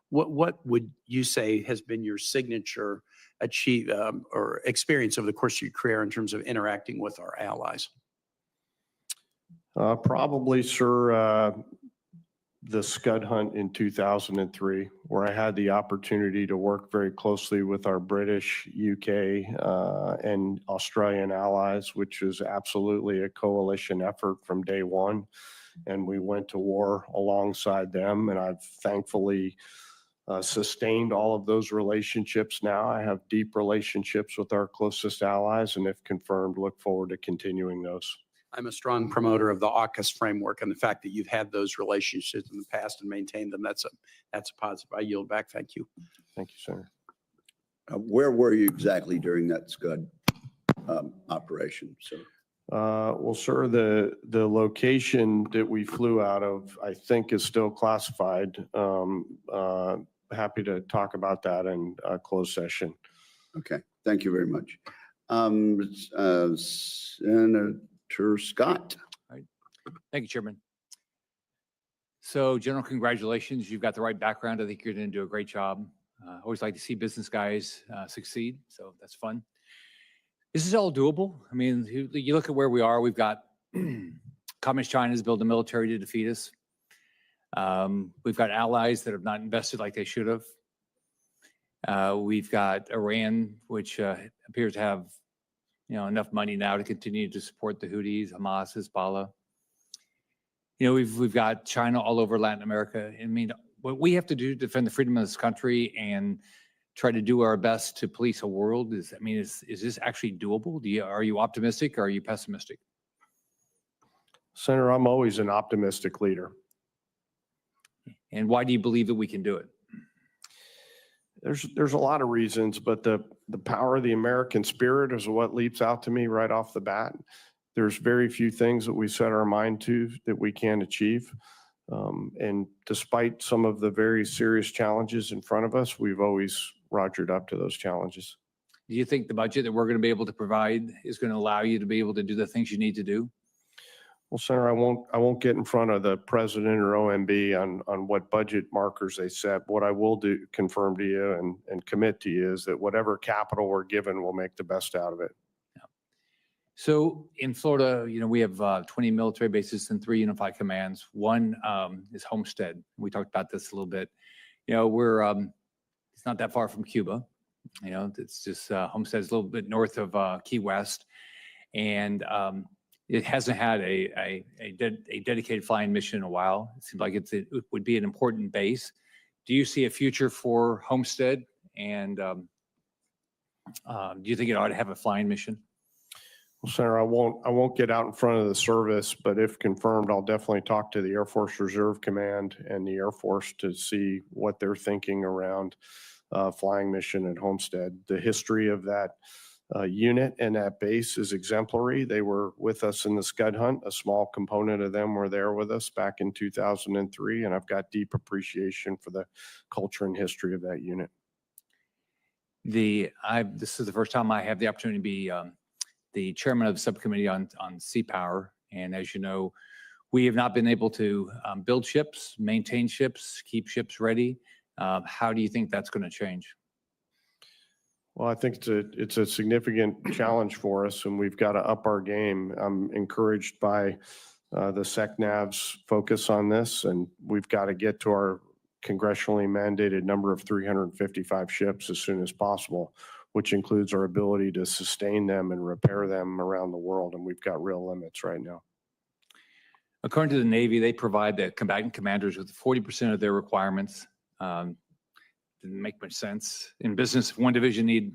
what would you say has been your signature or experience over the course of your career in terms of interacting with our allies? Probably, sir, the Scud hunt in 2003, where I had the opportunity to work very closely with our British, UK, and Australian allies, which was absolutely a coalition effort from day one. And we went to war alongside them, and I've thankfully sustained all of those relationships now. I have deep relationships with our closest allies, and if confirmed, look forward to continuing those. I'm a strong promoter of the AUKUS framework and the fact that you've had those relationships in the past and maintained them. That's a positive. I yield back. Thank you. Thank you, Senator. Where were you exactly during that Scud operation? So, Well, sir, the location that we flew out of, I think, is still classified. Happy to talk about that in a closed session. okay, thank you very much. Senator Scott. Thank you, Chairman. So General, congratulations. You've got the right background. I think you're going to do a great job. Always like to see business guys succeed. So that's fun. This is all doable. I mean, you look at where we are. We've got Communist China's built a military to defeat us. We've got allies that have not invested like they should have. We've got Iran, which appears to have enough money now to continue to support the Houthis, Hamas, Hezbollah. We've got China all over Latin America. I mean, what we have to do to defend the freedom of this country and try to do our best to police a world is this actually doable? Are you optimistic or are you pessimistic? Senator, I'm always an optimistic leader. And why do you believe that we can do it? There's a lot of reasons, but the power of the American spirit is what leaps out to me right off the bat. There's very few things that we set our mind to that we can't achieve. And despite some of the very serious challenges in front of us, we've always rogered up to those challenges. Do you think the budget that we're going to be able to provide is going to allow you to be able to do the things you need to do? Well, Senator, I won't get in front of the president or OMB on what budget markers they set. What I will do, confirm to you and commit to you, is that whatever capital we're given, we'll make the best out of it. Yeah. So in Florida, we have 20 military bases and 3 unified commands. One is Homestead. We talked about this a little bit. We're it's not that far from Cuba. It's just Homestead's a little bit north of Key West, and it hasn't had a dedicated flying mission in a while. It seems like it would be an important base. Do you see a future for Homestead? And do you think it ought to have a flying mission? Well, Senator, I won't get out in front of the service, but if confirmed, I'll definitely talk to the Air Force Reserve Command and the Air Force to see what they're thinking around flying mission at Homestead. The history of that unit and that base is exemplary. They were with us in the Scud hunt. A small component of them were there with us back in 2003, and I've got deep appreciation for the culture and history of that unit. This is the first time I have the opportunity to be the chairman of the subcommittee on sea power, and as you know, we have not been able to build ships, maintain ships, keep ships ready. How do you think that's going to change? Well, I think it's a significant challenge for us, and we've got to up our game. I'm encouraged by the SECNAV's focus on this, and we've got to get to our congressionally mandated number of 355 ships as soon as possible, which includes our ability to sustain them and repair them around the world, and we've got real limits right now. According to the Navy, they provide the combatant commanders with 40% of their requirements. Didn't make much sense. In business, if one division they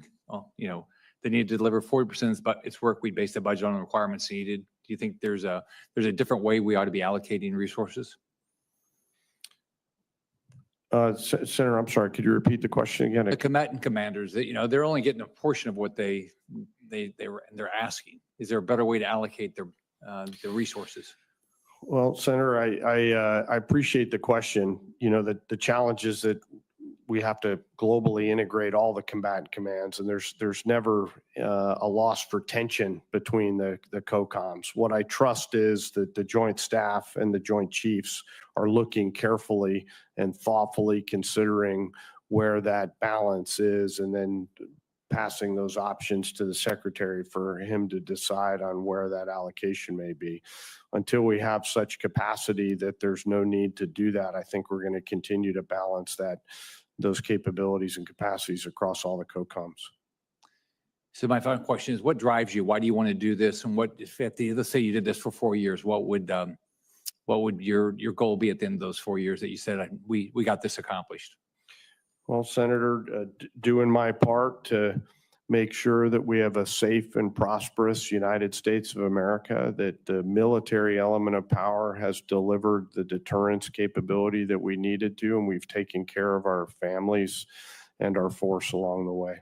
need to deliver 40% of its work, we base the budget on the requirements needed. Do you think there's a different way we ought to be allocating resources? Senator, I'm sorry, could you repeat the question again? The combatant commanders, they're only getting a portion of what they're asking. Is there a better way to allocate the resources? Well, Senator, I appreciate the question. The challenge is that we have to globally integrate all the combatant commands, and there's never a loss for tension between the COCOMs. What I trust is that the Joint Staff and the Joint Chiefs are looking carefully and thoughtfully considering where that balance is, and then passing those options to the secretary for him to decide on where that allocation may be. Until we have such capacity that there's no need to do that, I think we're going to continue to balance those capabilities and capacities across all the COCOMs. So my final question is, what drives you? Why do you want to do this? And what, if at the, let's say you did this for 4 years, what would your goal be at the end of those 4 years that you said, we got this accomplished? Well, Senator, doing my part to make sure that we have a safe and prosperous United States of America, that the military element of power has delivered the deterrence capability that we needed to, and we've taken care of our families and our force along the way.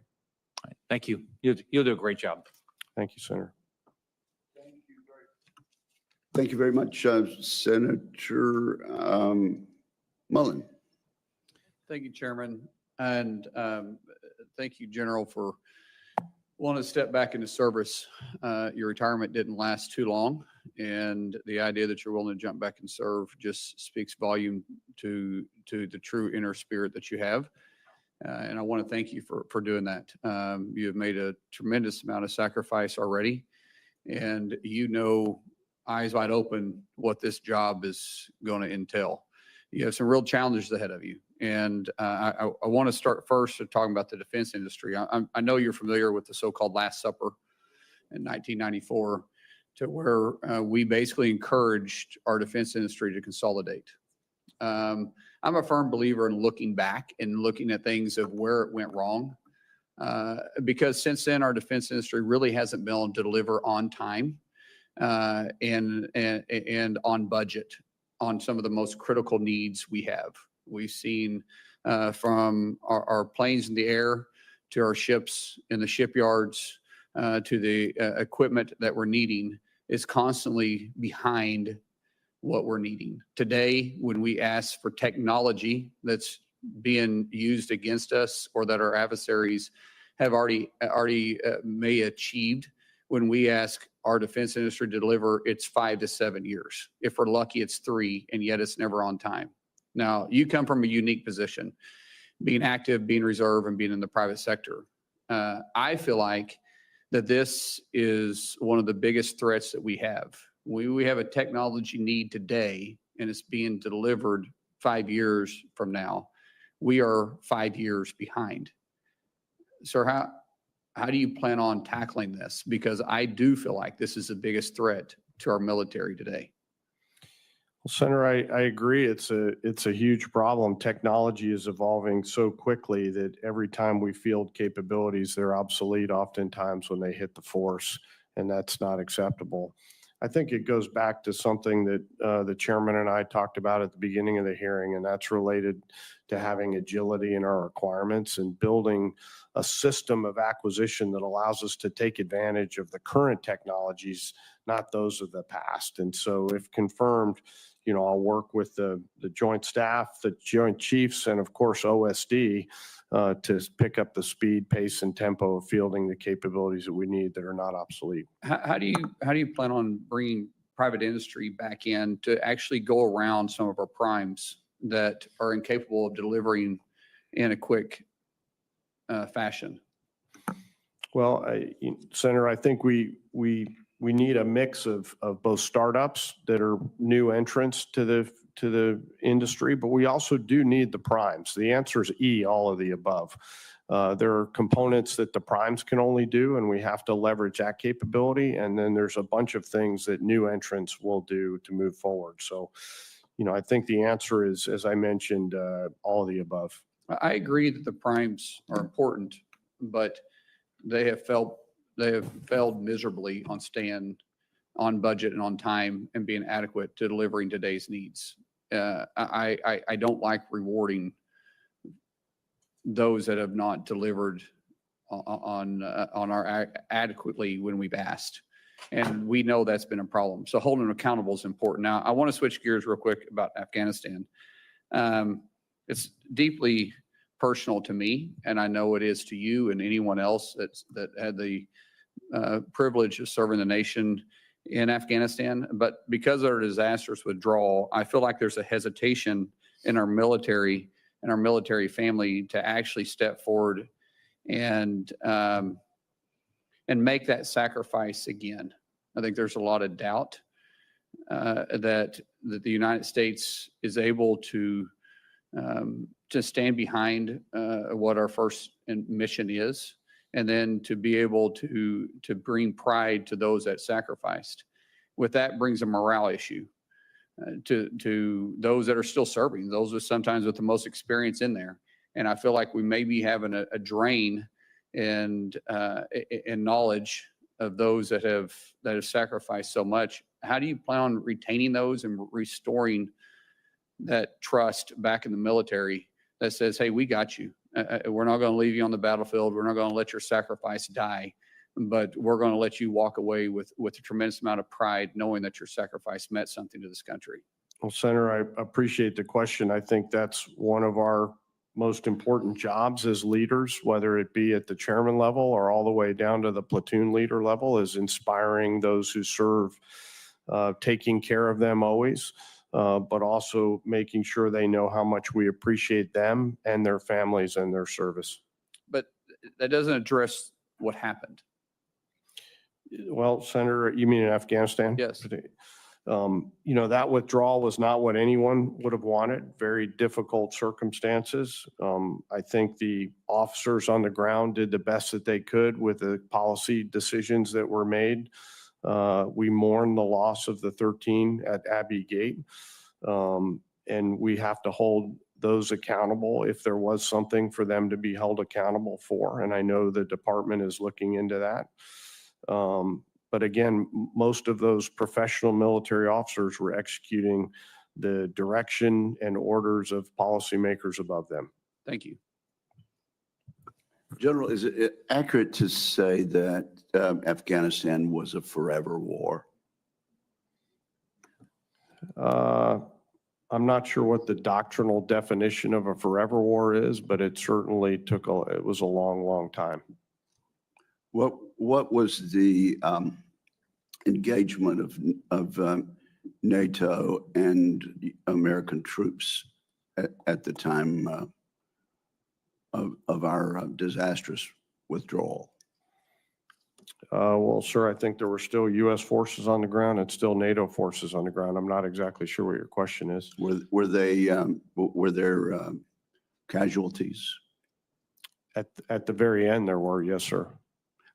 Thank you. You'll do a great job. Thank you, Senator. Thank you very much, Senator Mullen. Thank you, Chairman. And thank you, General, for wanting to step back into service. Your retirement didn't last too long. And the idea that you're willing to jump back and serve just speaks volume to the true inner spirit that you have. And I want to thank you for doing that. You have made a tremendous amount of sacrifice already. And you know, eyes wide open, what this job is going to entail. You have some real challenges ahead of you. And I want to start first to talking about the defense industry. I know you're familiar with the so-called Last Supper in 1994, to where we basically encouraged our defense industry to consolidate. I'm a firm believer in looking back and looking at things of where it went wrong, because since then our defense industry really hasn't been able to deliver on time and on budget on some of the most critical needs we have. We've seen from our planes in the air to our ships in the shipyards to the equipment that we're needing is constantly behind what we're needing. Today, when we ask for technology that's being used against us or that our adversaries have already may achieved, when we ask our defense industry to deliver, it's 5 to 7 years. If we're lucky, it's 3, and yet it's never on time. Now, you come from a unique position, being active, being reserve, and being in the private sector. I feel like that this is one of the biggest threats that we have. We have a technology need today, and it's being delivered 5 years from now. We are 5 years behind. Sir, how do you plan on tackling this? Because I do feel like this is the biggest threat to our military today. Well, Senator, I agree. It's a huge problem. Technology is evolving so quickly that every time we field capabilities, they're obsolete oftentimes when they hit the force, and that's not acceptable. I think it goes back to something that the chairman and I talked about at the beginning of the hearing, and that's related to having agility in our requirements and building a system of acquisition that allows us to take advantage of the current technologies, not those of the past. And so if confirmed, you know, I'll work with the Joint Staff, the Joint Chiefs, and of course OSD to pick up the speed, pace, and tempo of fielding the capabilities that we need that are not obsolete. How do you plan on bringing private industry back in to actually go around some of our primes that are incapable of delivering in a quick fashion? Well, Senator, I think we need a mix of both startups that are new entrants to the industry, but we also do need the primes. The answer is E, all of the above. There are components that the primes can only do, and we have to leverage that capability. And then there's a bunch of things that new entrants will do to move forward. So, you know, I think the answer is, as I mentioned, all of the above. I agree that the primes are important, but they have failed miserably on staying on budget and on time and being adequate to delivering today's needs. I don't like rewarding those that have not delivered on our adequately when we've asked. And we know that's been a problem. So holding them accountable is important. Now, I want to switch gears real quick about Afghanistan. It's deeply personal to me, and I know it is to you and anyone else that had the privilege of serving the nation in Afghanistan. But because of our disastrous withdrawal, I feel like there's a hesitation in our military and our military family to actually step forward and make that sacrifice again. I think there's a lot of doubt that the United States is able to stand behind what our first mission is, and then to be able to bring pride to those that sacrificed. With that brings a morale issue to those that are still serving, those are sometimes with the most experience in there. And I feel like we may be having a drain and knowledge of those that have sacrificed so much. How do you plan on retaining those and restoring that trust back in the military that says, hey, we got you. We're not going to leave you on the battlefield. We're not going to let your sacrifice die, but we're going to let you walk away with a tremendous amount of pride, knowing that your sacrifice meant something to this country. Well, Senator, I appreciate the question. I think that's one of our most important jobs as leaders, whether it be at the chairman level or all the way down to the platoon leader level, is inspiring those who serve, taking care of them always, but also making sure they know how much we appreciate them and their families and their service. But that doesn't address what happened. Well, Senator, you mean in Afghanistan? Yes. That withdrawal was not what anyone would have wanted. Very difficult circumstances. I think the officers on the ground did the best that they could with the policy decisions that were made. We mourn the loss of the 13 at Abbey Gate, and we have to hold those accountable if there was something for them to be held accountable for. And I know the department is looking into that. But again, most of those professional military officers were executing the direction and orders of policymakers above them. Thank you. General, is it accurate to say that Afghanistan was a forever war? I'm not sure what the doctrinal definition of a forever war is, but it certainly it was a long, long time. What was the engagement of NATO and American troops at the time of our disastrous withdrawal? Well, sir, I think there were still U.S. forces on the ground and still NATO forces on the ground. I'm not exactly sure what your question is. Were there casualties? At the very end, there were, yes, sir.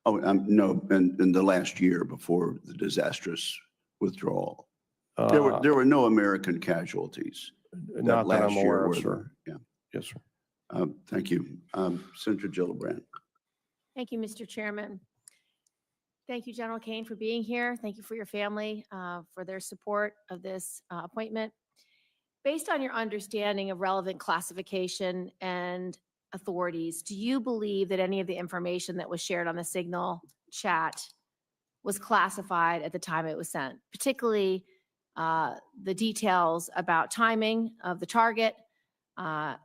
Oh, no, in the last year before the disastrous withdrawal. There were no American casualties. Not that I'm aware of, sir. Yeah. Yes, sir. Thank you. Senator Gillibrand. Thank you, Mr. Chairman. Thank you, General Caine, for being here. Thank you for your family for their support of this appointment. Based on your understanding of relevant classification and authorities, do you believe that any of the information that was shared on the Signal chat was classified at the time it was sent, particularly the details about timing of the target and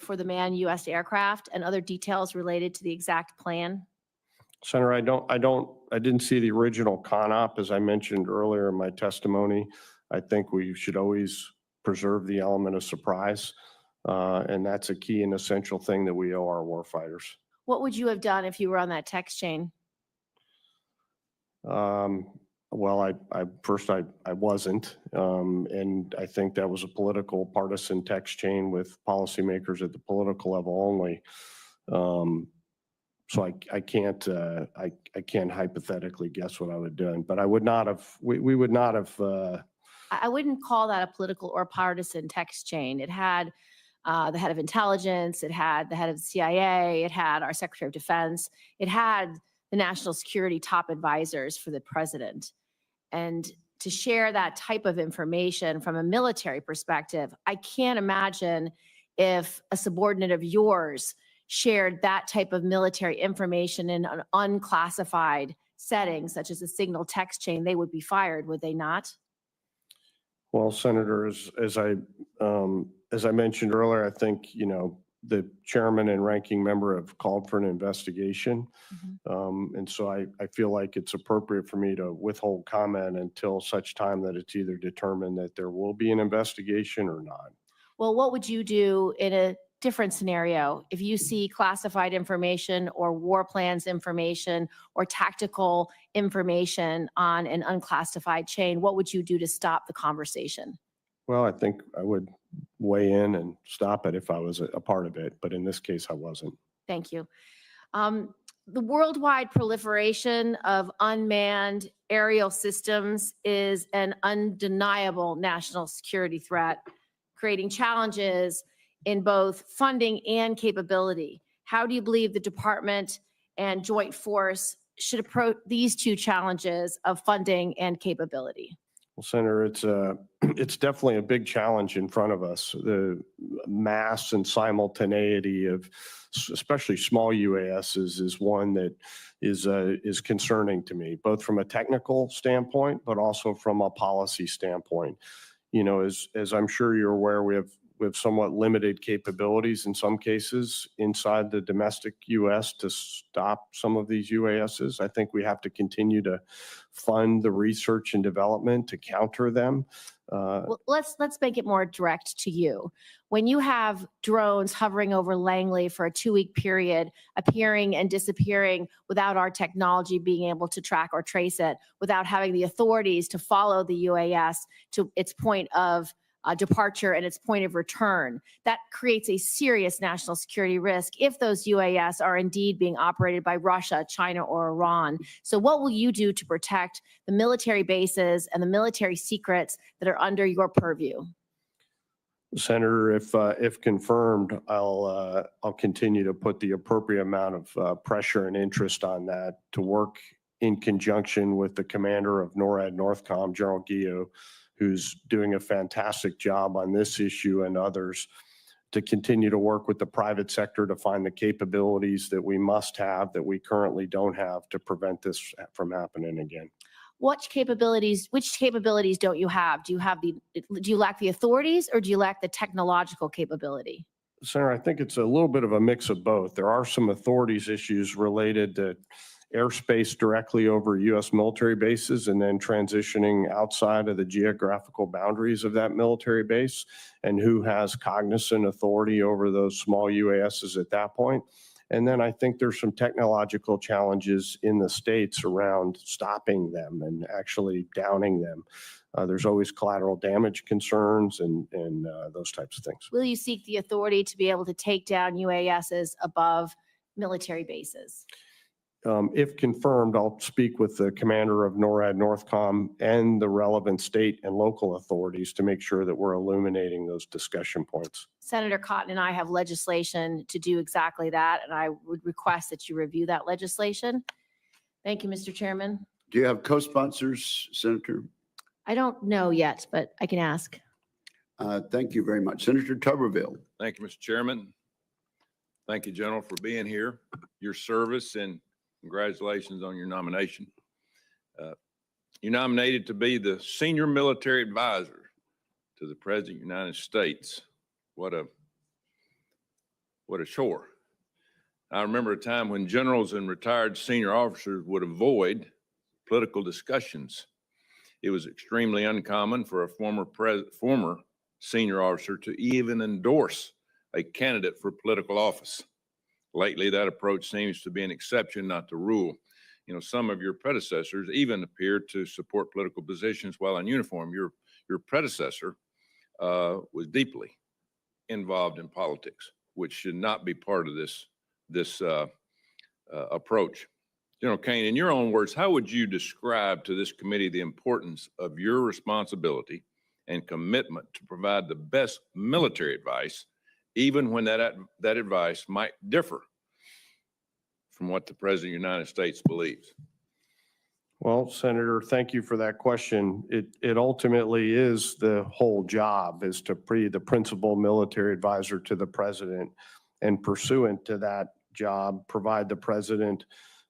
for the manned U.S. aircraft and other details related to the exact plan? Senator, I didn't see the original CONOP, as I mentioned earlier in my testimony. I think we should always preserve the element of surprise. And that's a key and essential thing that we owe our warfighters. What would you have done if you were on that text chain? Well, I wasn't. And I think that was a political partisan text chain with policymakers at the political level only. So I can't hypothetically guess what I would do, but I would not have, we would not have. I wouldn't call that a political or partisan text chain. It had the head of intelligence, it had the head of the CIA, it had our Secretary of Defense, it had the national security top advisors for the president. And to share that type of information from a military perspective, I can't imagine if a subordinate of yours shared that type of military information in an unclassified setting, such as a Signal text chain, they would be fired, would they not? Well, Senator, as I mentioned earlier, I think, the chairman and ranking member have called for an investigation. And so I feel like it's appropriate for me to withhold comment until such time that it's either determined that there will be an investigation or not. Well, what would you do in a different scenario. If you see classified information or war plans information or tactical information on an unclassified chain, what would you do to stop the conversation? Well, I think I would weigh in and stop it if I was a part of it, but in this case, I wasn't. Thank you. The worldwide proliferation of unmanned aerial systems is an undeniable national security threat, creating challenges in both funding and capability. How do you believe the department and joint force should approach these two challenges of funding and capability? Well, Senator, it's definitely a big challenge in front of us. The mass and simultaneity of especially small UASs is one that is concerning to me, both from a technical standpoint, but also from a policy standpoint. You know, as I'm sure you're aware, we have somewhat limited capabilities in some cases inside the domestic U.S. to stop some of these UASs. I think we have to continue to fund the research and development to counter them. Well, let's make it more direct to you. When you have drones hovering over Langley for a 2-week period, appearing and disappearing without our technology being able to track or trace it, without having the authorities to follow the UAS to its point of departure and its point of return, that creates a serious national security risk if those UAS are indeed being operated by Russia, China, or Iran. So what will you do to protect the military bases and the military secrets that are under your purview? Senator, if confirmed, I'll continue to put the appropriate amount of pressure and interest on that to work in conjunction with the commander of NORAD Northcom, General Guillot, who's doing a fantastic job on this issue and others, to continue to work with the private sector to find the capabilities that we must have that we currently don't have to prevent this from happening again. Which capabilities don't you have? Do you lack the authorities, or do you lack the technological capability? Senator, I think it's a little bit of a mix of both. There are some authorities issues related to airspace directly over U.S. military bases and then transitioning outside of the geographical boundaries of that military base, and who has cognizant authority over those small UASs at that point. And then I think there's some technological challenges in the states around stopping them and actually downing them. There's always collateral damage concerns and those types of things. Will you seek the authority to be able to take down UASs above military bases? If confirmed, I'll speak with the commander of NORAD Northcom and the relevant state and local authorities to make sure that we're illuminating those discussion points. Senator Cotton and I have legislation to do exactly that, and I would request that you review that legislation. Thank you, Mr. Chairman. Do you have co-sponsors, Senator? I don't know yet, but I can ask. Thank you very much. Senator Tuberville. Thank you, Mr. Chairman. Thank you, General, for being here, your service, and congratulations on your nomination. You're nominated to be the senior military advisor to the President of the United States. What a chore. I remember a time when generals and retired senior officers would avoid political discussions. It was extremely uncommon for a former senior officer to even endorse a candidate for political office. Lately, that approach seems to be an exception, not the rule. You know, some of your predecessors even appeared to support political positions while in uniform. Your predecessor was deeply involved in politics, which should not be part of this approach. General Caine, in your own words, how would you describe to this committee the importance of your responsibility and commitment to provide the best military advice, even when that advice might differ from what the President of the United States believes? Well, Senator, thank you for that question. It ultimately is the whole job, is to be the principal military advisor to the president, and pursuant to that job, provide the president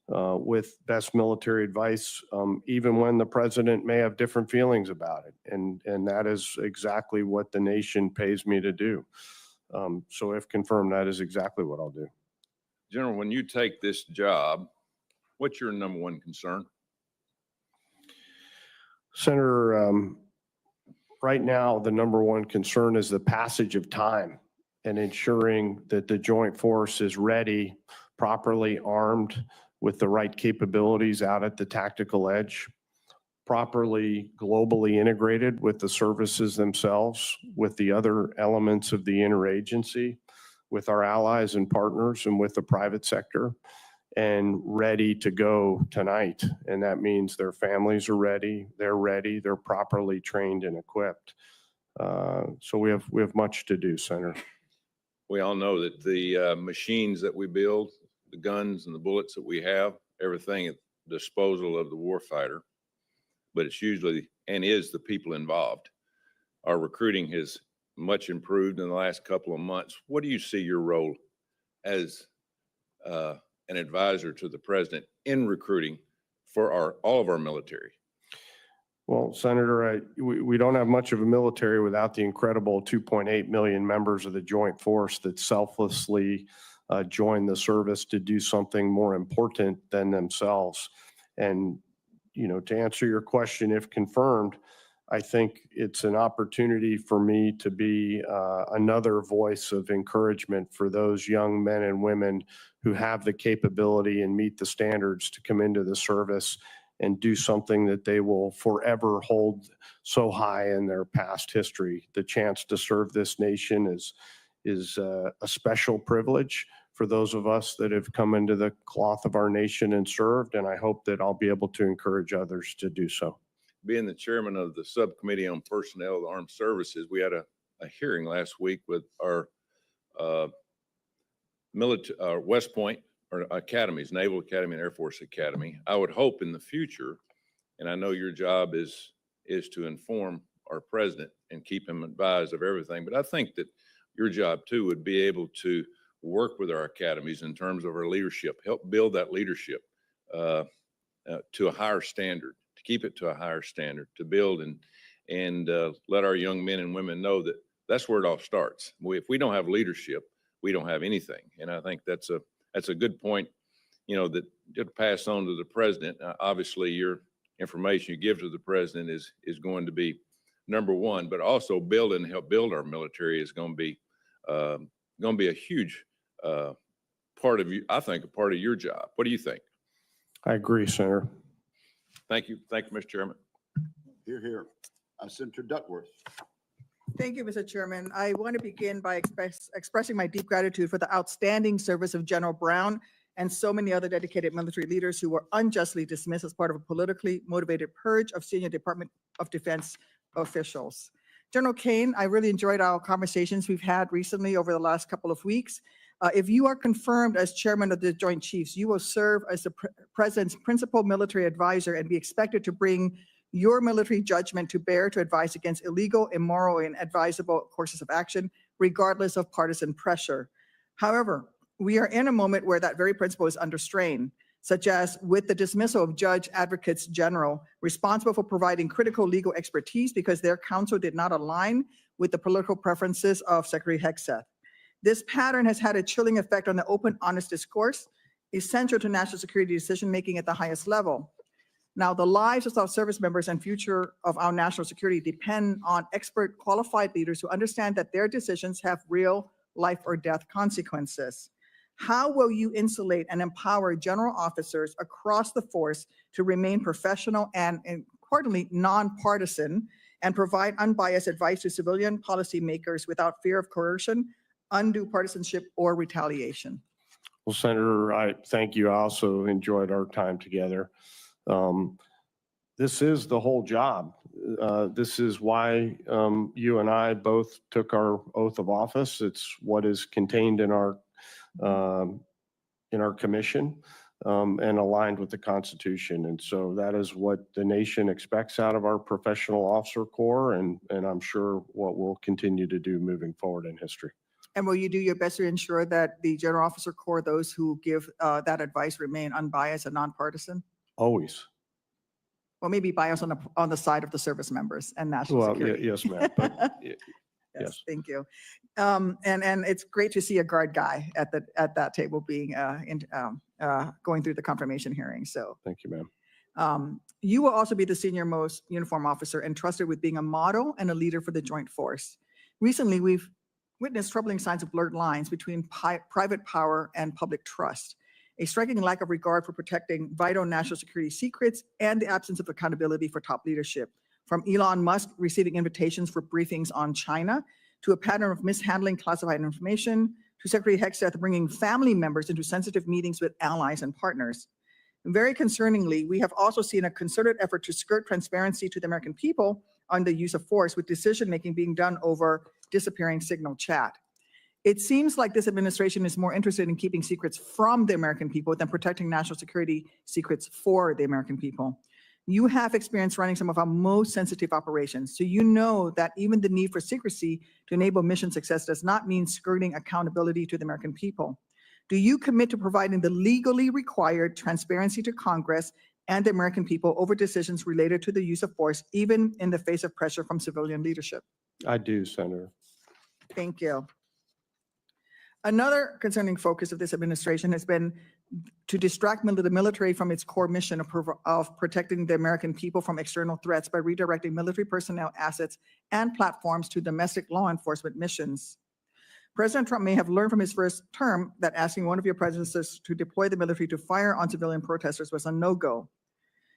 with best military advice, even when the president may have different feelings about it. And that is exactly what the nation pays me to do. So if confirmed, that is exactly what I'll do. General, when you take this job, what's your number one concern? Senator, right now, the number one concern is the passage of time and ensuring that the joint force is ready, properly armed with the right capabilities out at the tactical edge, properly globally integrated with the services themselves, with the other elements of the interagency, with our allies and partners, and with the private sector, and ready to go tonight. And that means their families are ready, they're properly trained and equipped. So we have much to do, Senator. We all know that the machines that we build, the guns and the bullets that we have, everything at the disposal of the warfighter, but it's usually and is the people involved. Our recruiting has much improved in the last couple of months. What do you see your role as an advisor to the president in recruiting for all of our military? Well, Senator, we don't have much of a military without the incredible 2.8 million members of the joint force that selflessly join the service to do something more important than themselves. And, to answer your question, if confirmed, I think it's an opportunity for me to be another voice of encouragement for those young men and women who have the capability and meet the standards to come into the service and do something that they will forever hold so high in their past history. The chance to serve this nation is a special privilege for those of us that have come into the cloth of our nation and served, and I hope that I'll be able to encourage others to do so. Being the chairman of the Subcommittee on Personnel of the Armed Services, we had a hearing last week with our West Point or academies, Naval Academy and Air Force Academy. I would hope in the future, and I know your job is to inform our president and keep him advised of everything, but I think that your job too would be able to work with our academies in terms of our leadership, help build that leadership to a higher standard, to keep it to a higher standard, to build and let our young men and women know that that's where it all starts. If we don't have leadership, we don't have anything. And I think that's a good point, that to pass on to the president. Obviously, your information you give to the president is going to be number one, but also build and help build our military is going to be a huge part of you. I think a part of your job. What do you think? I agree, Senator. Thank you. Thank you, Mr. Chairman. Here, here. Senator Duckworth. Thank you, Mr. Chairman. I want to begin by expressing my deep gratitude for the outstanding service of General Brown and so many other dedicated military leaders who were unjustly dismissed as part of a politically motivated purge of senior Department of Defense officials. General Caine, I really enjoyed our conversations we've had recently over the last couple of weeks. If you are confirmed as chairman of the Joint Chiefs, you will serve as the president's principal military advisor and be expected to bring your military judgment to bear to advise against illegal, immoral, and advisable courses of action, regardless of partisan pressure. However, we are in a moment where that very principle is under strain, such as with the dismissal of Judge Advocates General responsible for providing critical legal expertise because their counsel did not align with the political preferences of Secretary Hegseth. This pattern has had a chilling effect on the open, honest discourse, essential to national security decision-making at the highest level. Now, the lives of our service members and future of our national security depend on expert, qualified leaders who understand that their decisions have real life or death consequences. How will you insulate and empower general officers across the force to remain professional and importantly, nonpartisan, and provide unbiased advice to civilian policymakers without fear of coercion, undue partisanship, or retaliation? Well, Senator, I thank you. I also enjoyed our time together. This is the whole job. This is why you and I both took our oath of office. It's what is contained in our commission and aligned with the Constitution. And so that is what the nation expects out of our professional officer corps, and I'm sure what we'll continue to do moving forward in history. And will you do your best to ensure that the general officer corps, those who give that advice, remain unbiased and nonpartisan? Always. Well, maybe bias on the side of the service members and national Well, security. yes, ma'am. But Yes, thank you. And it's great to see a guard guy at that table being going through the confirmation hearing. So thank you, ma'am. You will also be the senior most uniform officer entrusted with being a model and a leader for the joint force. Recently, we've witnessed troubling signs of blurred lines between private power and public trust, a striking lack of regard for protecting vital national security secrets, and the absence of accountability for top leadership. From Elon Musk receiving invitations for briefings on China, to a pattern of mishandling classified information, to Secretary Hegseth bringing family members into sensitive meetings with allies and partners. Very concerningly, we have also seen a concerted effort to skirt transparency to the American people on the use of force, with decision-making being done over disappearing signal chat. It seems like this administration is more interested in keeping secrets from the American people than protecting national security secrets for the American people. You have experience running some of our most sensitive operations, so you know that even the need for secrecy to enable mission success does not mean skirting accountability to the American people. Do you commit to providing the legally required transparency to Congress and the American people over decisions related to the use of force, even in the face of pressure from civilian leadership? I do, Senator. Thank you. Another concerning focus of this administration has been to distract the military from its core mission of protecting the American people from external threats by redirecting military personnel, assets, and platforms to domestic law enforcement missions. President Trump may have learned from his first term that asking one of your predecessors to deploy the military to fire on civilian protesters was a no-go.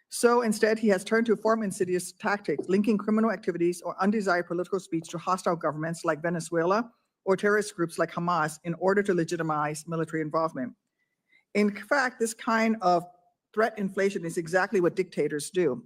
So instead, he has turned to a form of insidious tactics, linking criminal activities or undesired political speech to hostile governments like Venezuela or terrorist groups like Hamas in order to legitimize military involvement. In fact, this kind of threat inflation is exactly what dictators do.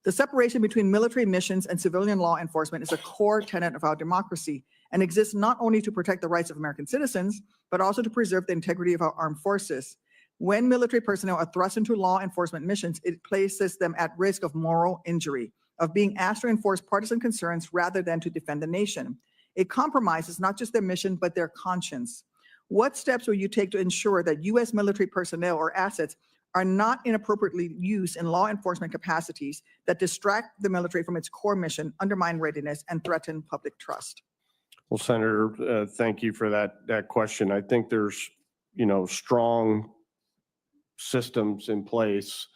The separation between military missions and civilian law enforcement is a core tenet of our democracy and exists not only to protect the rights of American citizens, but also to preserve the integrity of our armed forces. When military personnel are thrust into law enforcement missions, it places them at risk of moral injury, of being asked to enforce partisan concerns rather than to defend the nation. It compromises not just their mission, but their conscience. What steps will you take to ensure that U.S. military personnel or assets are not inappropriately used in law enforcement capacities that distract the military from its core mission, undermine readiness, and threaten public trust? Well, Senator, thank you for that question. I think there's, strong systems in place,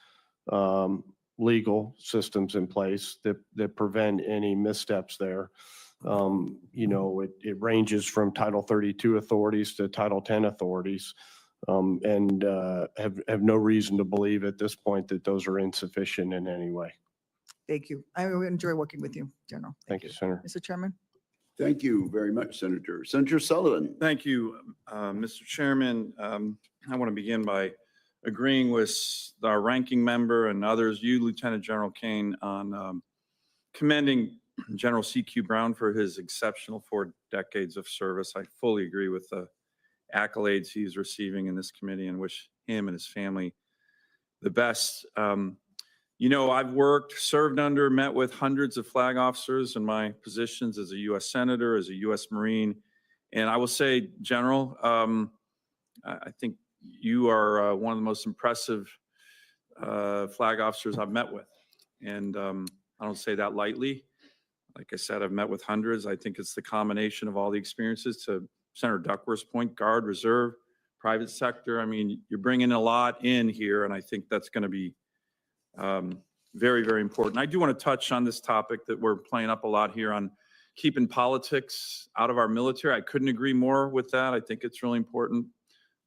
legal systems in place that prevent any missteps there. It ranges from Title 32 authorities to Title 10 authorities, and have no reason to believe at this point that those are insufficient in any way. Thank you. I enjoy working with you, General. Thank you, Senator. Mr. Chairman. Thank you very much, Senator. Senator Sullivan. Thank you, Mr. Chairman. I want to begin by agreeing with our ranking member and others, you, Lieutenant General Caine, on commending General C.Q. Brown for his exceptional 4 decades of service. I fully agree with the accolades he's receiving in this committee and wish him and his family the best. I've served under, met with hundreds of flag officers in my positions as a U.S. Senator, as a U.S. Marine. And I will say, General, I think you are one of the most impressive flag officers I've met with. And I don't say that lightly. Like I said, I've met with hundreds. I think it's the combination of all the experiences, to Senator Duckworth's point, Guard, Reserve, private sector. I mean, you're bringing a lot in here, and I think that's going to be very, very important. I do want to touch on this topic that we're playing up a lot here on keeping politics out of our military. I couldn't agree more with that. I think it's really important.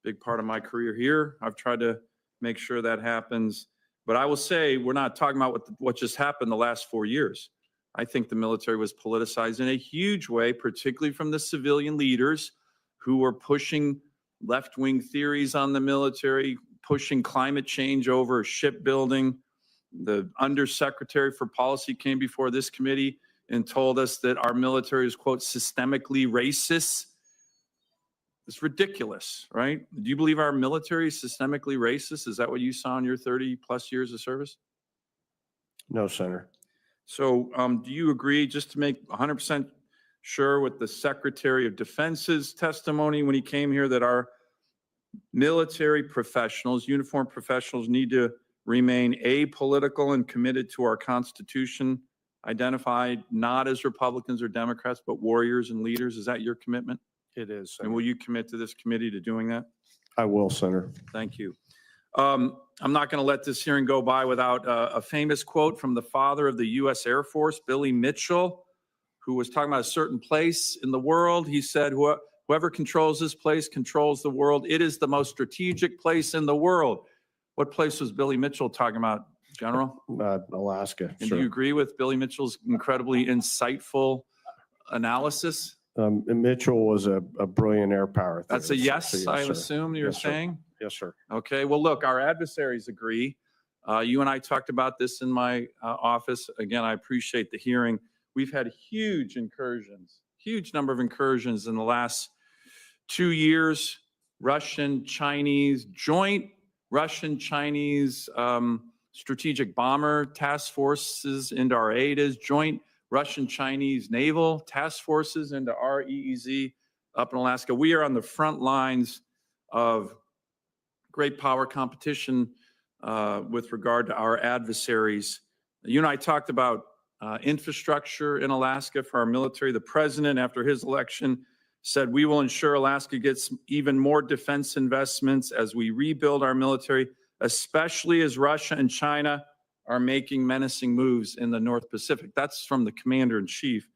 Big part of my career here. I've tried to make sure that happens. But I will say, we're not talking about what just happened the last 4 years. I think the military was politicized in a huge way, particularly from the civilian leaders who were pushing left-wing theories on the military, pushing climate change over shipbuilding. The Undersecretary for Policy came before this committee and told us that our military is, quote, systemically racist. It's ridiculous, right? Do you believe our military is systemically racist? Is that what you saw in your 30-plus years of service? No, Senator. So do you agree, just to make 100% sure, with the Secretary of Defense's testimony when he came here, that our military professionals, uniformed professionals, need to remain apolitical and committed to our Constitution, identified not as Republicans or Democrats, but warriors and leaders? Is that your commitment? It is, Senator. And will you commit to this committee to doing that? I will, Senator. Thank you. I'm not going to let this hearing go by without a famous quote from the father of the U.S. Air Force, Billy Mitchell, who was talking about a certain place in the world. He said, whoever controls this place controls the world. It is the most strategic place in the world. What place was Billy Mitchell talking about, General? Alaska. And do you agree with Billy Mitchell's incredibly insightful analysis? Mitchell was a brilliant air power That's a theorist. yes, So I sir. assume you're Yes, sir. saying? Yes, sir. Okay, well, look, our adversaries agree. You and I talked about this in my office. Again, I appreciate the hearing. We've had huge incursions, huge number of incursions in the last 2 years. Russian, Chinese, joint Russian-Chinese strategic bomber task forces into our AIDAs, joint Russian-Chinese naval task forces into our EEZ up in Alaska. We are on the front lines of great power competition with regard to our adversaries. You and I talked about infrastructure in Alaska for our military. The president, after his election, said we will ensure Alaska gets even more defense investments as we rebuild our military, especially as Russia and China are making menacing moves in the North Pacific. That's from the commander-in-chief.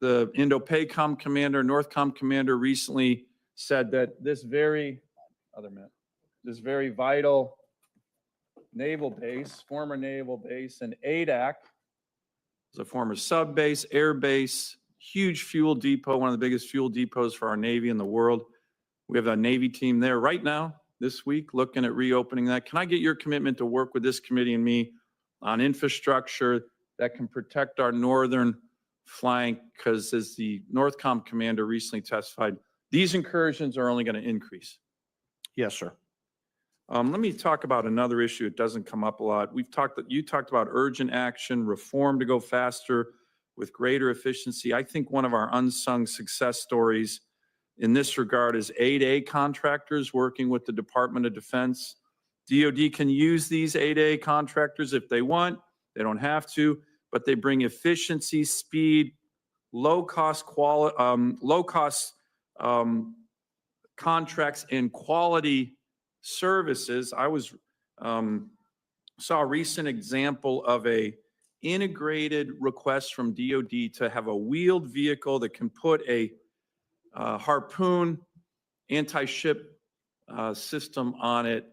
The Indo-PACOM commander, NORTHCOM commander recently said that this very vital naval base, former naval base in Adak, is a former sub base, air base, huge fuel depot, one of the biggest fuel depots for our Navy in the world. We have a Navy team there right now, this week, looking at reopening that. Can I get your commitment to work with this committee and me on infrastructure that can protect our northern flank? Because as the NORTHCOM commander recently testified, these incursions are only going to increase. Yes, sir. Let me talk about another issue. It doesn't come up a lot. You talked about urgent action, reform to go faster with greater efficiency. I think one of our unsung success stories in this regard is 8A contractors working with the Department of Defense. DoD can use these 8A contractors if they want. They don't have to, but they bring efficiency, speed, low-cost contracts and quality services. I saw a recent example of a integrated request from DoD to have a wheeled vehicle that can put a Harpoon anti-ship system on it.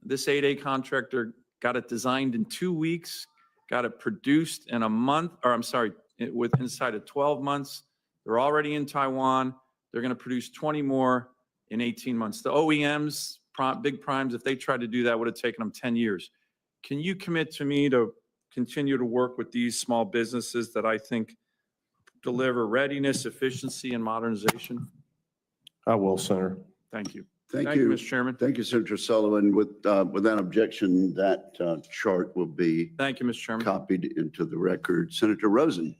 This 8A contractor got it designed in 2 weeks, got it produced in a month, or I'm sorry, inside of 12 months. They're already in Taiwan. They're going to produce 20 more in 18 months. The OEMs, big primes, if they tried to do that, would have taken them 10 years. Can you commit to me to continue to work with these small businesses that I think deliver readiness, efficiency, and modernization? I will, Senator. Thank you. Thank you, Mr. Chairman. Thank you, Senator Sullivan. Without objection, that chart will be Thank you, Mr. Chairman. copied into the record. Senator Rosen.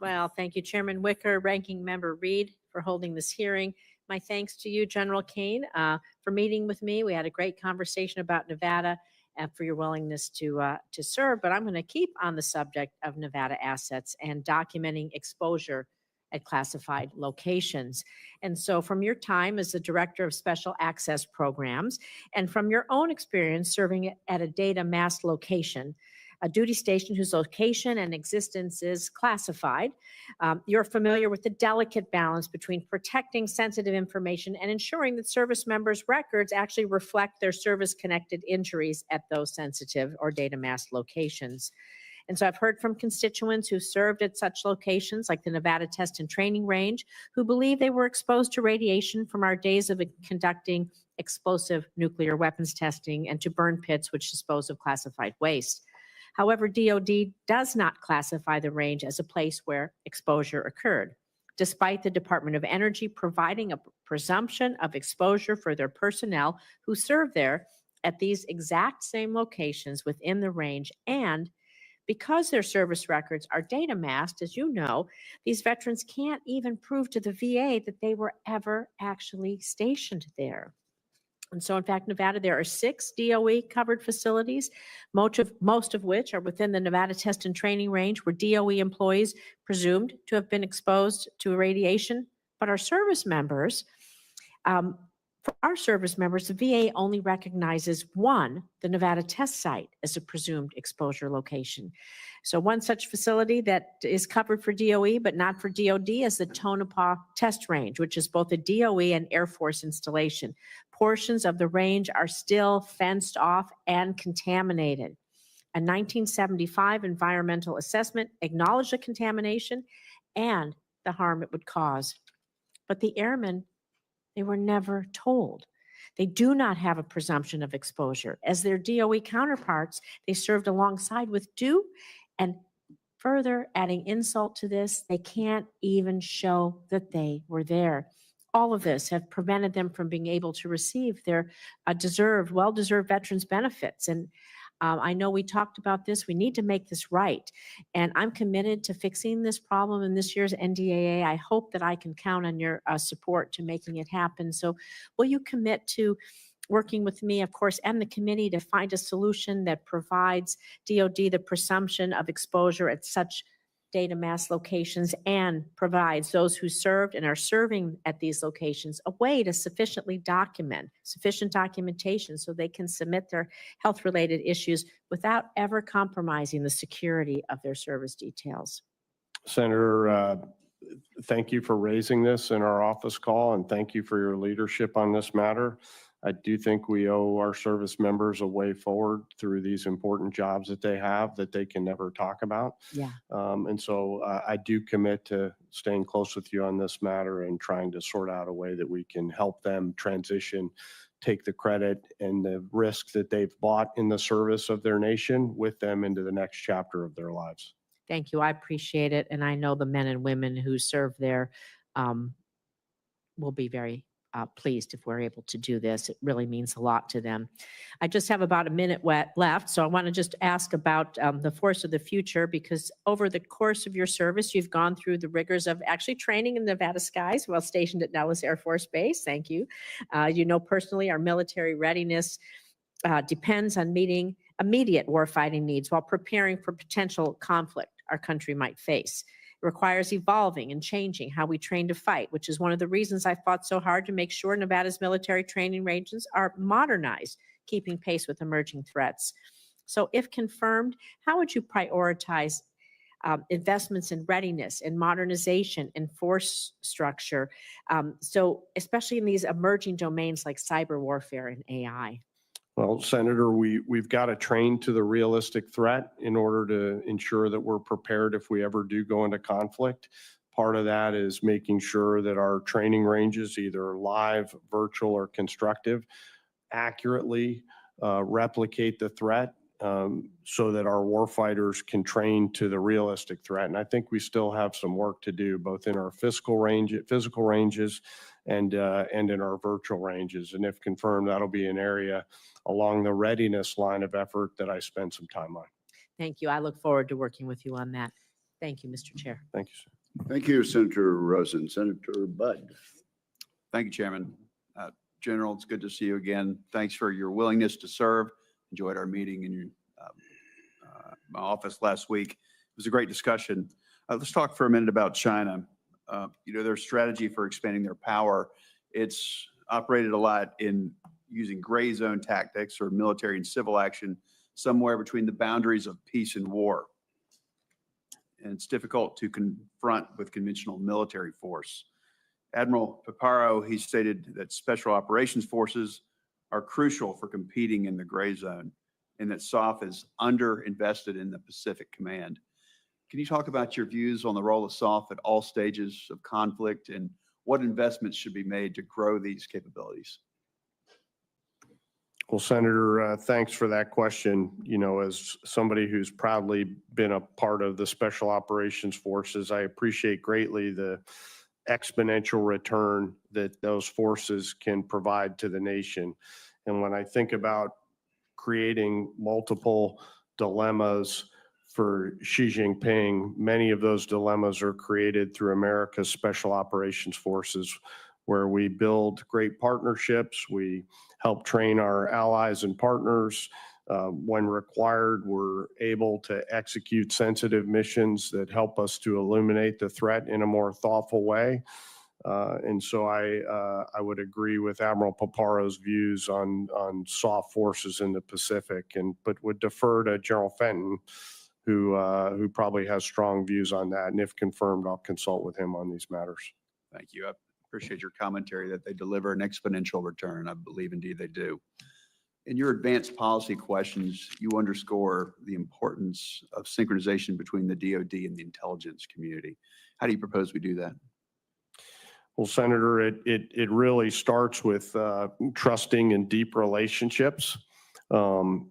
Well, thank you, Chairman Wicker, Ranking Member Reed, for holding this hearing. My thanks to you, General Caine, for meeting with me. We had a great conversation about Nevada and for your willingness to serve. But I'm going to keep on the subject of Nevada assets and documenting exposure at classified locations. And so from your time as the Director of Special Access Programs and from your own experience serving at a data mass location, a duty station whose location and existence is classified, you're familiar with the delicate balance between protecting sensitive information and ensuring that service members' records actually reflect their service-connected injuries at those sensitive or data mass locations. And so I've heard from constituents who served at such locations like the Nevada Test and Training Range who believe they were exposed to radiation from our days of conducting explosive nuclear weapons testing and to burn pits which dispose of classified waste. However, DoD does not classify the range as a place where exposure occurred, despite the Department of Energy providing a presumption of exposure for their personnel who serve there at these exact same locations within the range. And because their service records are data masked, as you know, these veterans can't even prove to the VA that they were ever actually stationed there. And so, in fact, Nevada, there are 6 DOE-covered facilities, most of which are within the Nevada Test and Training Range, where DOE employees presumed to have been exposed to radiation, but our service members For our service members, the VA only recognizes one, the Nevada test site, as a presumed exposure location. So one such facility that is covered for DOE but not for DOD is the Tonopah Test Range, which is both a DOE and Air Force installation. Portions of the range are still fenced off and contaminated. A 1975 environmental assessment acknowledged the contamination and the harm it would cause. But the airmen, they were never told. They do not have a presumption of exposure. As their DOE counterparts, they served alongside with due, and further adding insult to this, they can't even show that they were there. All of this have prevented them from being able to receive their well-deserved veterans benefits. And I know we talked about this. We need to make this right. And I'm committed to fixing this problem in this year's NDAA. I hope that I can count on your support to making it happen. So will you commit to working with me, of course, and the committee to find a solution that provides DOD the presumption of exposure at such data mass locations and provides those who served and are serving at these locations a way to sufficient documentation so they can submit their health-related issues without ever compromising the security of their service details? Senator, thank you for raising this in our office call, and thank you for your leadership on this matter. I do think we owe our service members a way forward through these important jobs that they have that they can never talk about. Yeah. And so I do commit to staying close with you on this matter and trying to sort out a way that we can help them transition, take the credit and the risk that they've bought in the service of their nation with them into the next chapter of their lives. Thank you. I appreciate it. And I know the men and women who serve there will be very pleased if we're able to do this. It really means a lot to them. I just have about a minute left, so I want to just ask about the force of the future, because over the course of your service, you've gone through the rigors of actually training in Nevada skies while stationed at Nellis Air Force Base. Thank you. You know personally our military readiness depends on meeting immediate warfighting needs while preparing for potential conflict our country might face. Requires evolving and changing how we train to fight, which is one of the reasons I fought so hard to make sure Nevada's military training ranges are modernized, keeping pace with emerging threats. So if confirmed, how would you prioritize investments in readiness and modernization and force structure? So especially in these emerging domains like cyber warfare and AI. Well, Senator, we've got to train to the realistic threat in order to ensure that we're prepared if we ever do go into conflict. Part of that is making sure that our training ranges, either live, virtual, or constructive, accurately replicate the threat so that our warfighters can train to the realistic threat. And I think we still have some work to do, both in our physical ranges and in our virtual ranges. And if confirmed, that'll be an area along the readiness line of effort that I spend some time on. Thank you. I look forward to working with you on that. Thank you, Mr. Chair. Thank you, sir. Thank you, Senator Rosen. Senator Budd. Thank you, Chairman. General, it's good to see you again. Thanks for your willingness to serve. Enjoyed our meeting in my office last week. It was a great discussion. Let's talk for a minute about China. Their strategy for expanding their power, it's operated a lot in using gray zone tactics or military and civil action somewhere between the boundaries of peace and war. And it's difficult to confront with conventional military force. Admiral Paparo, he stated that special operations forces are crucial for competing in the gray zone and that SOF is underinvested in the Pacific Command. Can you talk about your views on the role of SOF at all stages of conflict and what investments should be made to grow these capabilities? Well, Senator, thanks for that question. You know, as somebody who's proudly been a part of the Special Operations Forces, I appreciate greatly the exponential return that those forces can provide to the nation. And when I think about creating multiple dilemmas for Xi Jinping, many of those dilemmas are created through America's Special Operations Forces, where we build great partnerships. We help train our allies and partners. When required, we're able to execute sensitive missions that help us to illuminate the threat in a more thoughtful way. And so I would agree with Admiral Paparo's views on soft forces in the Pacific, but would defer to General Fenton, who probably has strong views on that. And if confirmed, I'll consult with him on these matters. Thank you. I appreciate your commentary that they deliver an exponential return. I believe indeed they do. In your advanced policy questions, you underscore the importance of synchronization between the DoD and the intelligence community. How do you propose we do that? Well, Senator, it really starts with trusting and deep relationships. I'm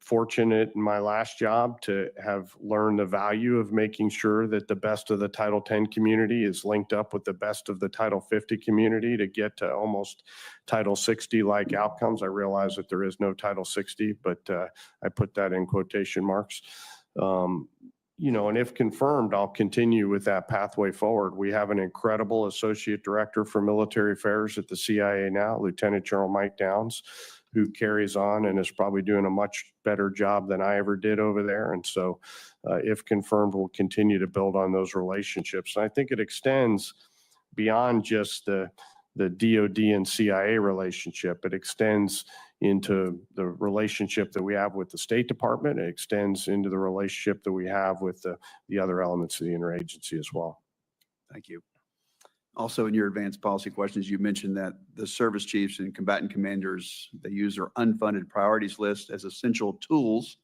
fortunate in my last job to have learned the value of making sure that the best of the Title 10 community is linked up with the best of the Title 50 community to get to almost Title 60-like outcomes. I realize that there is no Title 60, but I put that in quotation marks. And if confirmed, I'll continue with that pathway forward. We have an incredible Associate Director for Military Affairs at the CIA now, Lieutenant General Mike Downs, who carries on and is probably doing a much better job than I ever did over there. And so if confirmed, we'll continue to build on those relationships. And I think it extends beyond just the DoD and CIA relationship. It extends into the relationship that we have with the State Department. It extends into the relationship that we have with the other elements of the interagency as well. Thank you. Also, in your advanced policy questions, you mentioned that the service chiefs and combatant commanders, they use their unfunded priorities list as essential tools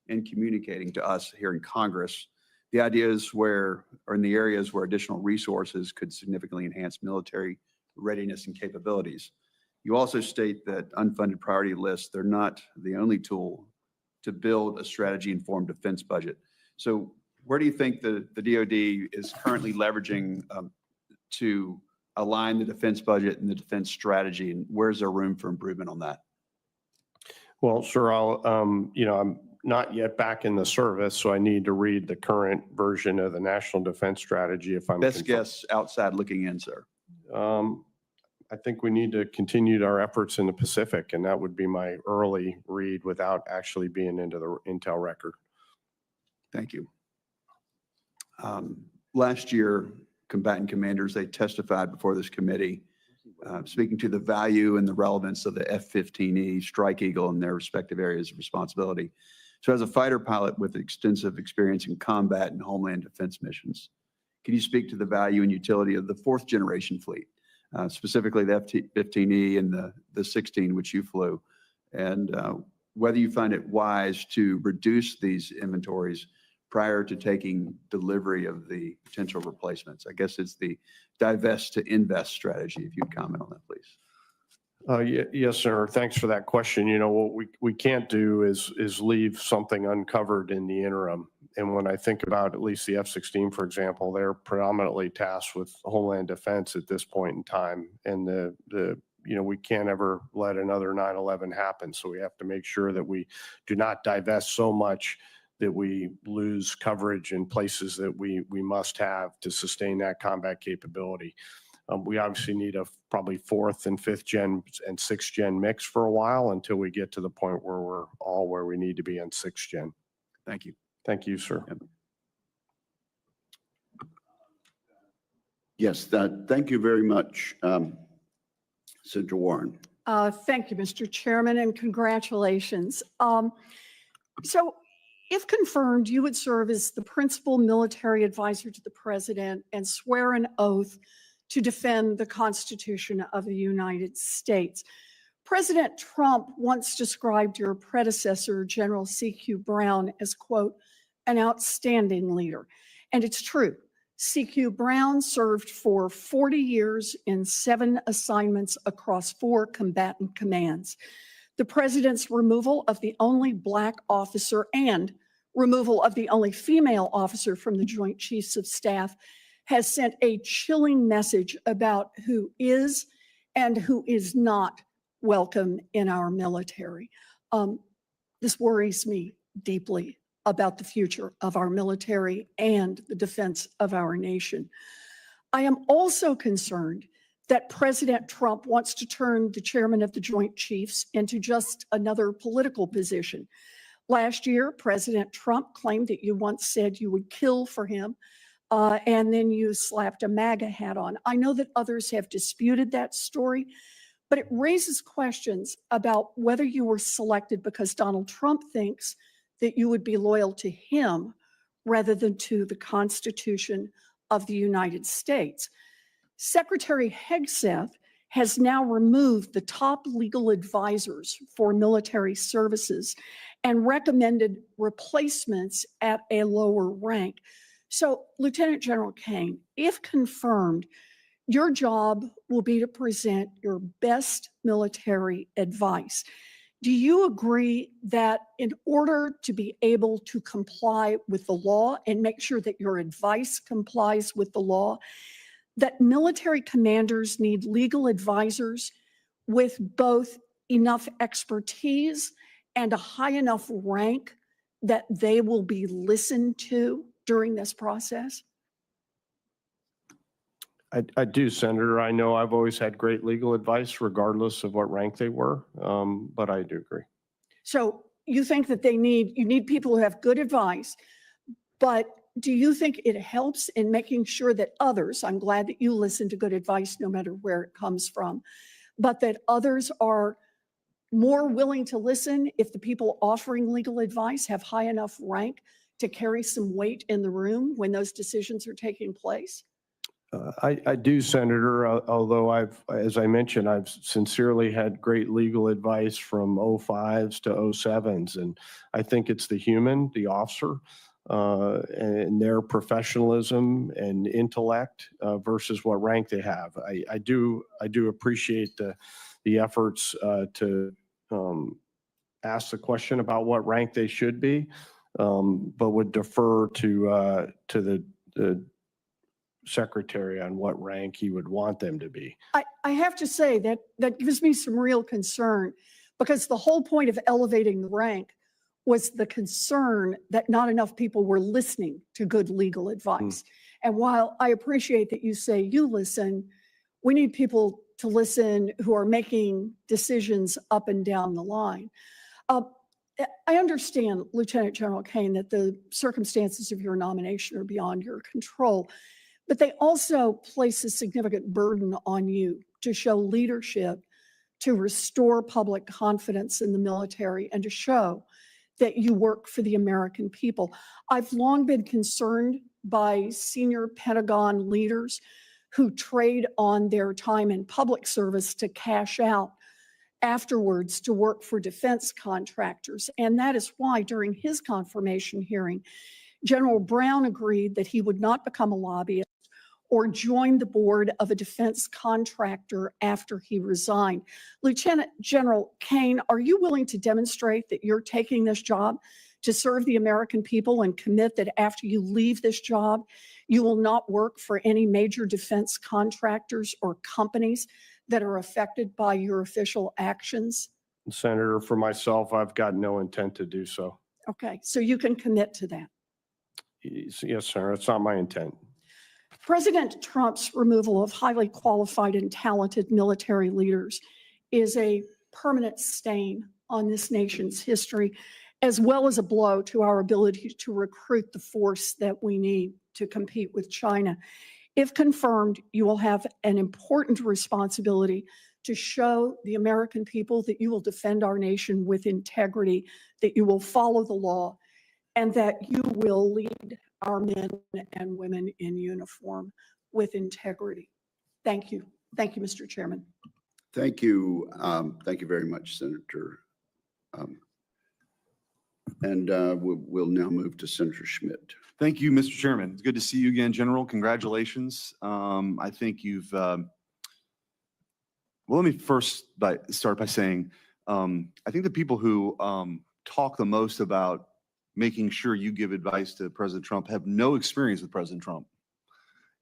in communicating to us here in Congress. The ideas or in the areas where additional resources could significantly enhance military readiness and capabilities. You also state that unfunded priority lists, they're not the only tool to build a strategy-informed defense budget. So where do you think the DoD is currently leveraging to align the defense budget and the defense strategy, and where's there room for improvement on that? Well, sir, I'm not yet back in the service, so I need to read the current version of the National Defense Strategy if I'm Best guess outside looking in, sir. I think we need to continue our efforts in the Pacific, and that would be my early read without actually being into the intel record. Thank you. Last year, combatant commanders, they testified before this committee, speaking to the value and the relevance of the F-15E Strike Eagle in their respective areas of responsibility. So as a fighter pilot with extensive experience in combat and homeland defense missions, can you speak to the value and utility of the fourth generation fleet, specifically the F-15E and the 16, which you flew, and whether you find it wise to reduce these inventories prior to taking delivery of the potential replacements? I guess it's the divest to invest strategy, if you'd comment on that, please. Yes, sir. Thanks for that question. What we can't do is leave something uncovered in the interim. And when I think about at least the F-16, for example, they're predominantly tasked with homeland defense at this point in time. And we can't ever let another 9/11 happen. So we have to make sure that we do not divest so much that we lose coverage in places that we must have to sustain that combat capability. We obviously need a probably fourth and fifth gen and sixth gen mix for a while until we get to the point where we're all where we need to be in sixth gen. Thank you. Thank you, sir. Yes, thank you very much, Senator Warren. Thank you, Mr. Chairman, and congratulations. So if confirmed, you would serve as the principal military advisor to the president and swear an oath to defend the Constitution of the United States. President Trump once described your predecessor, General C.Q. Brown, as, quote, an outstanding leader. And it's true. C.Q. Brown served for 40 years in 7 assignments across 4 combatant commands. The president's removal of the only Black officer and removal of the only female officer from the Joint Chiefs of Staff has sent a chilling message about who is and who is not welcome in our military. This worries me deeply about the future of our military and the defense of our nation. I am also concerned that President Trump wants to turn the chairman of the Joint Chiefs into just another political position. Last year, President Trump claimed that you once said you would kill for him. and then you slapped a MAGA hat on. I know that others have disputed that story, but it raises questions about whether you were selected because Donald Trump thinks that you would be loyal to him rather than to the Constitution of the United States. Secretary Hegseth has now removed the top legal advisors for military services and recommended replacements at a lower rank. So, Lieutenant General Caine, if confirmed, your job will be to present your best military advice. Do you agree that in order to be able to comply with the law and make sure that your advice complies with the law, that military commanders need legal advisors with both enough expertise and a high enough rank that they will be listened to during this process? I do, Senator. I know I've always had great legal advice regardless of what rank they were, but I do agree. So you think that you need people who have good advice, but do you think it helps in making sure that others, I'm glad that you listen to good advice no matter where it comes from, but that others are more willing to listen if the people offering legal advice have high enough rank to carry some weight in the room when those decisions are taking place? I do, Senator, although as I mentioned, I've sincerely had great legal advice from 05s to 07s. And I think it's the human, the officer, and their professionalism and intellect versus what rank they have. I do appreciate the efforts to ask the question about what rank they should be, but would defer to the secretary on what rank he would want them to be. I have to say that gives me some real concern, because the whole point of elevating the rank was the concern that not enough people were listening to good legal advice. And while I appreciate that you say you listen, we need people to listen who are making decisions up and down the line. I understand, Lieutenant General Caine, that the circumstances of your nomination are beyond your control, but they also place a significant burden on you to show leadership, to restore public confidence in the military, and to show that you work for the American people. I've long been concerned by senior Pentagon leaders who trade on their time in public service to cash out afterwards to work for defense contractors. And that is why during his confirmation hearing, General Brown agreed that he would not become a lobbyist or join the board of a defense contractor after he resigned. Lieutenant General Caine, are you willing to demonstrate that you're taking this job to serve the American people and commit that after you leave this job, you will not work for any major defense contractors or companies that are affected by your official actions? Senator, for myself, I've got no intent to do so. Okay, so you can commit to that. Yes, sir. It's not my intent. President Trump's removal of highly qualified and talented military leaders is a permanent stain on this nation's history, as well as a blow to our ability to recruit the force that we need to compete with China. If confirmed, you will have an important responsibility to show the American people that you will defend our nation with integrity, that you will follow the law, and that you will lead our men and women in uniform with integrity. Thank you. Thank you, Mr. Chairman. Thank you. Thank you very much, Senator. We'll now move to Senator Schmidt. Thank you, Mr. Chairman. It's good to see you again, General. Congratulations. I think you've, well, let me first start by saying, I think the people who talk the most about making sure you give advice to President Trump have no experience with President Trump,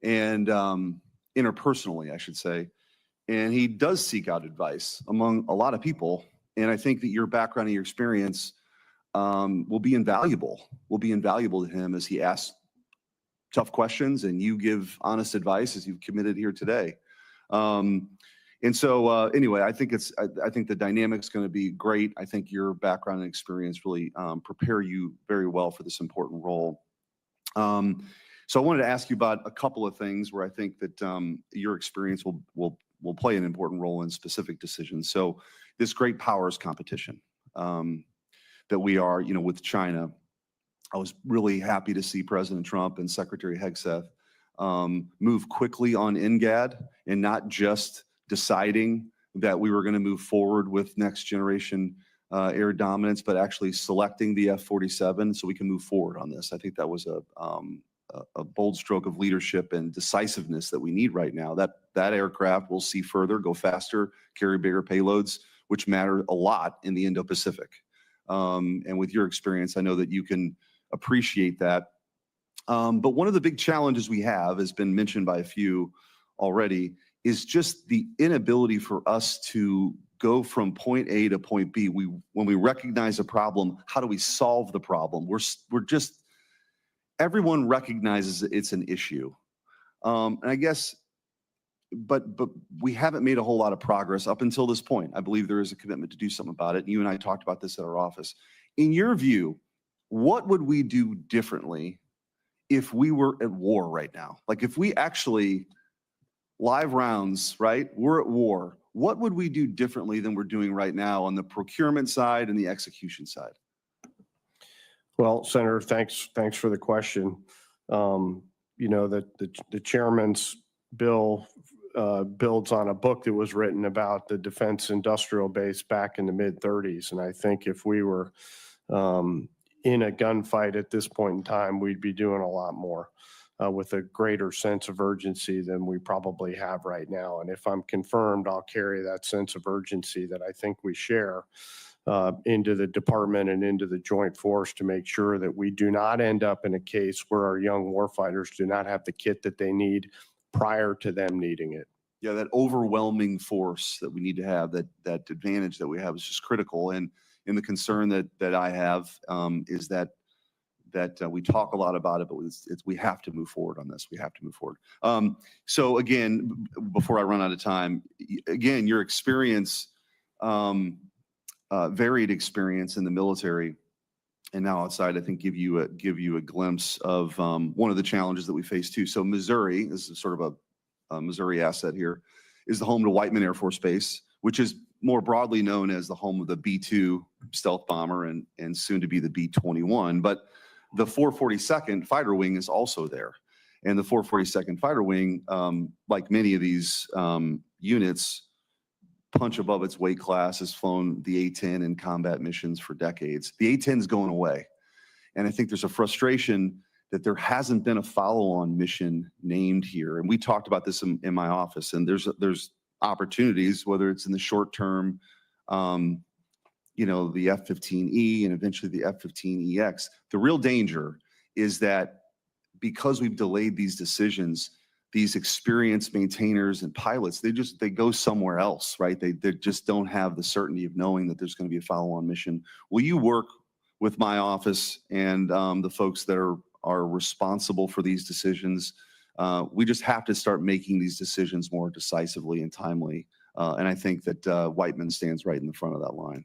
and interpersonally, I should say. And he does seek out advice among a lot of people. And I think that your background and your experience will be invaluable to him as he asks tough questions and you give honest advice as you've committed here today. And so anyway, I think the dynamic's going to be great. I think your background and experience really prepare you very well for this important role. So I wanted to ask you about a couple of things where I think that your experience will play an important role in specific decisions. So this great powers competition that we are, with China. I was really happy to see President Trump and Secretary Hegseth move quickly on NGAD and not just deciding that we were going to move forward with next generation air dominance, but actually selecting the F-47 so we can move forward on this. I think that was a bold stroke of leadership and decisiveness that we need right now. That aircraft will see further, go faster, carry bigger payloads, which matter a lot in the Indo-Pacific. And with your experience, I know that you can appreciate that. But one of the big challenges we have, has been mentioned by a few already, is just the inability for us to go from point A to point B. When we recognize a problem, how do we solve the problem? Everyone recognizes that it's an issue. And I guess, but we haven't made a whole lot of progress up until this point. I believe there is a commitment to do something about it. You and I talked about this at our office. In your view, what would we do differently if we were at war right now? Like if we actually, live rounds, right? We're at war. What would we do differently than we're doing right now on the procurement side and the execution side? Well, Senator, thanks for the question. That the chairman's bill builds on a book that was written about the defense industrial base back in the mid-30s. And I think if we were in a gunfight at this point in time, we'd be doing a lot more with a greater sense of urgency than we probably have right now. And if I'm confirmed, I'll carry that sense of urgency that I think we share into the department and into the joint force to make sure that we do not end up in a case where our young warfighters do not have the kit that they need prior to them needing it. Yeah, that overwhelming force that we need to have, that advantage that we have is just critical. And the concern that I have is that we talk a lot about it, but we have to move forward on this. We have to move forward. So again, before I run out of time, again, your experience, varied experience in the military and now outside, I think give you a glimpse of one of the challenges that we face too. So Missouri, this is sort of a Missouri asset here, is the home to Whiteman Air Force Base, which is more broadly known as the home of the B-2 stealth bomber and soon to be the B-21. But the 442nd Fighter Wing is also there. And the 442nd Fighter Wing, like many of these units, punch above its weight class, has flown the A-10 in combat missions for decades. The A-10 is going away. And I think there's a frustration that there hasn't been a follow-on mission named here. And we talked about this in my office, and there's opportunities, whether it's in the short term, the F-15E and eventually the F-15EX. The real danger is that because we've delayed these decisions, these experienced maintainers and pilots, they go somewhere else, right? They just don't have the certainty of knowing that there's going to be a follow-on mission. Will you work with my office and the folks that are responsible for these decisions? We just have to start making these decisions more decisively and timely. And I think that Whiteman stands right in the front of that line.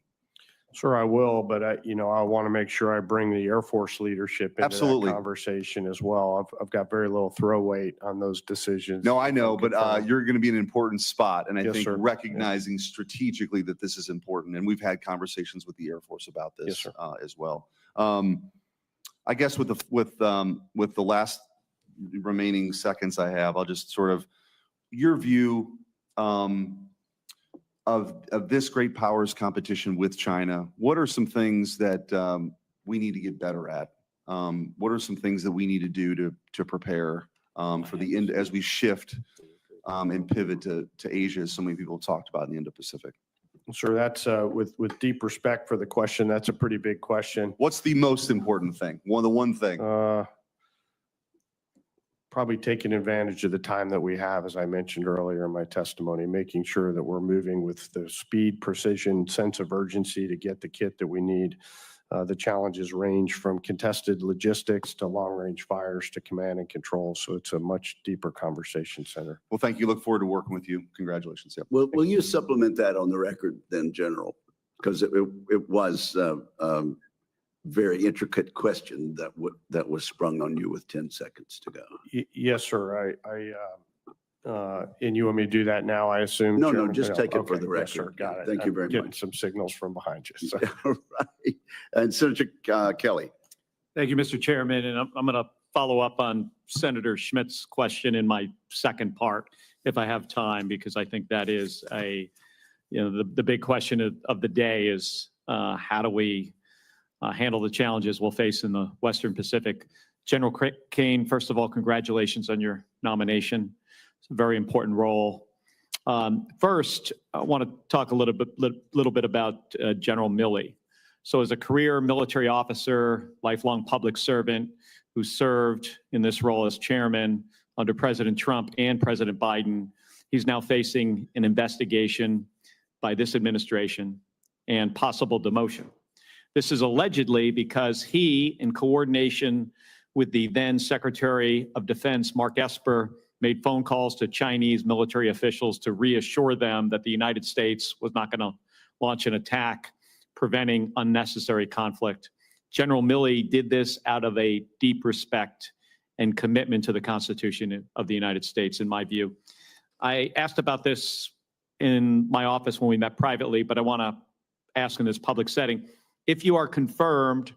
Sure, I will, but I want to make sure I bring the Air Force leadership into Absolutely. that conversation as well. I've got very little throw weight on those decisions. No, I know, but you're going to be in an important spot. And I Yes, think sir. recognizing strategically that this is important. And we've had conversations with the Air Force about this Yes, sir. as well. I guess with the last remaining seconds I have, I'll just sort of, your view of this great powers competition with China. What are some things that we need to get better at? What are some things that we need to do to prepare for the end as we shift and pivot to Asia, as so many people have talked about in the Indo-Pacific? Sure, that's with deep respect for the question, that's a pretty big question. What's the most important thing? The one thing? Probably taking advantage of the time that we have, as I mentioned earlier in my testimony, making sure that we're moving with the speed, precision, sense of urgency to get the kit that we need. The challenges range from contested logistics to long-range fires to command and control. So it's a much deeper conversation, Senator. Well, thank you. Look forward to working with you. Congratulations. Yep. Will you supplement that on the record then, General? Because it was very intricate question that was sprung on you with 10 seconds to go. Yes, sir. And you want me to do that now, I assume? No, Chairman? just take it for Okay, the yes, sir, record. got it. Thank you I'm very getting much. some signals from behind you. So. Right. And Senator Kelly. Thank you, Mr. Chairman. And I'm going to follow up on Senator Schmidt's question in my second part, if I have time, because I think that is the big question of the day is how do we handle the challenges we'll face in the Western Pacific. General Caine, first of all, congratulations on your nomination. It's a very important role. First, I want to talk a little bit about General Milley. So as a career military officer, lifelong public servant who served in this role as chairman under President Trump and President Biden, he's now facing an investigation by this administration and possible demotion. This is allegedly because he, in coordination with the then Secretary of Defense, Mark Esper, made phone calls to Chinese military officials to reassure them that the United States was not going to launch an attack, preventing unnecessary conflict. General Milley did this out of a deep respect and commitment to the Constitution of the United States, in my view. I asked about this in my office when we met privately, but I want to ask in this public setting. If you are confirmed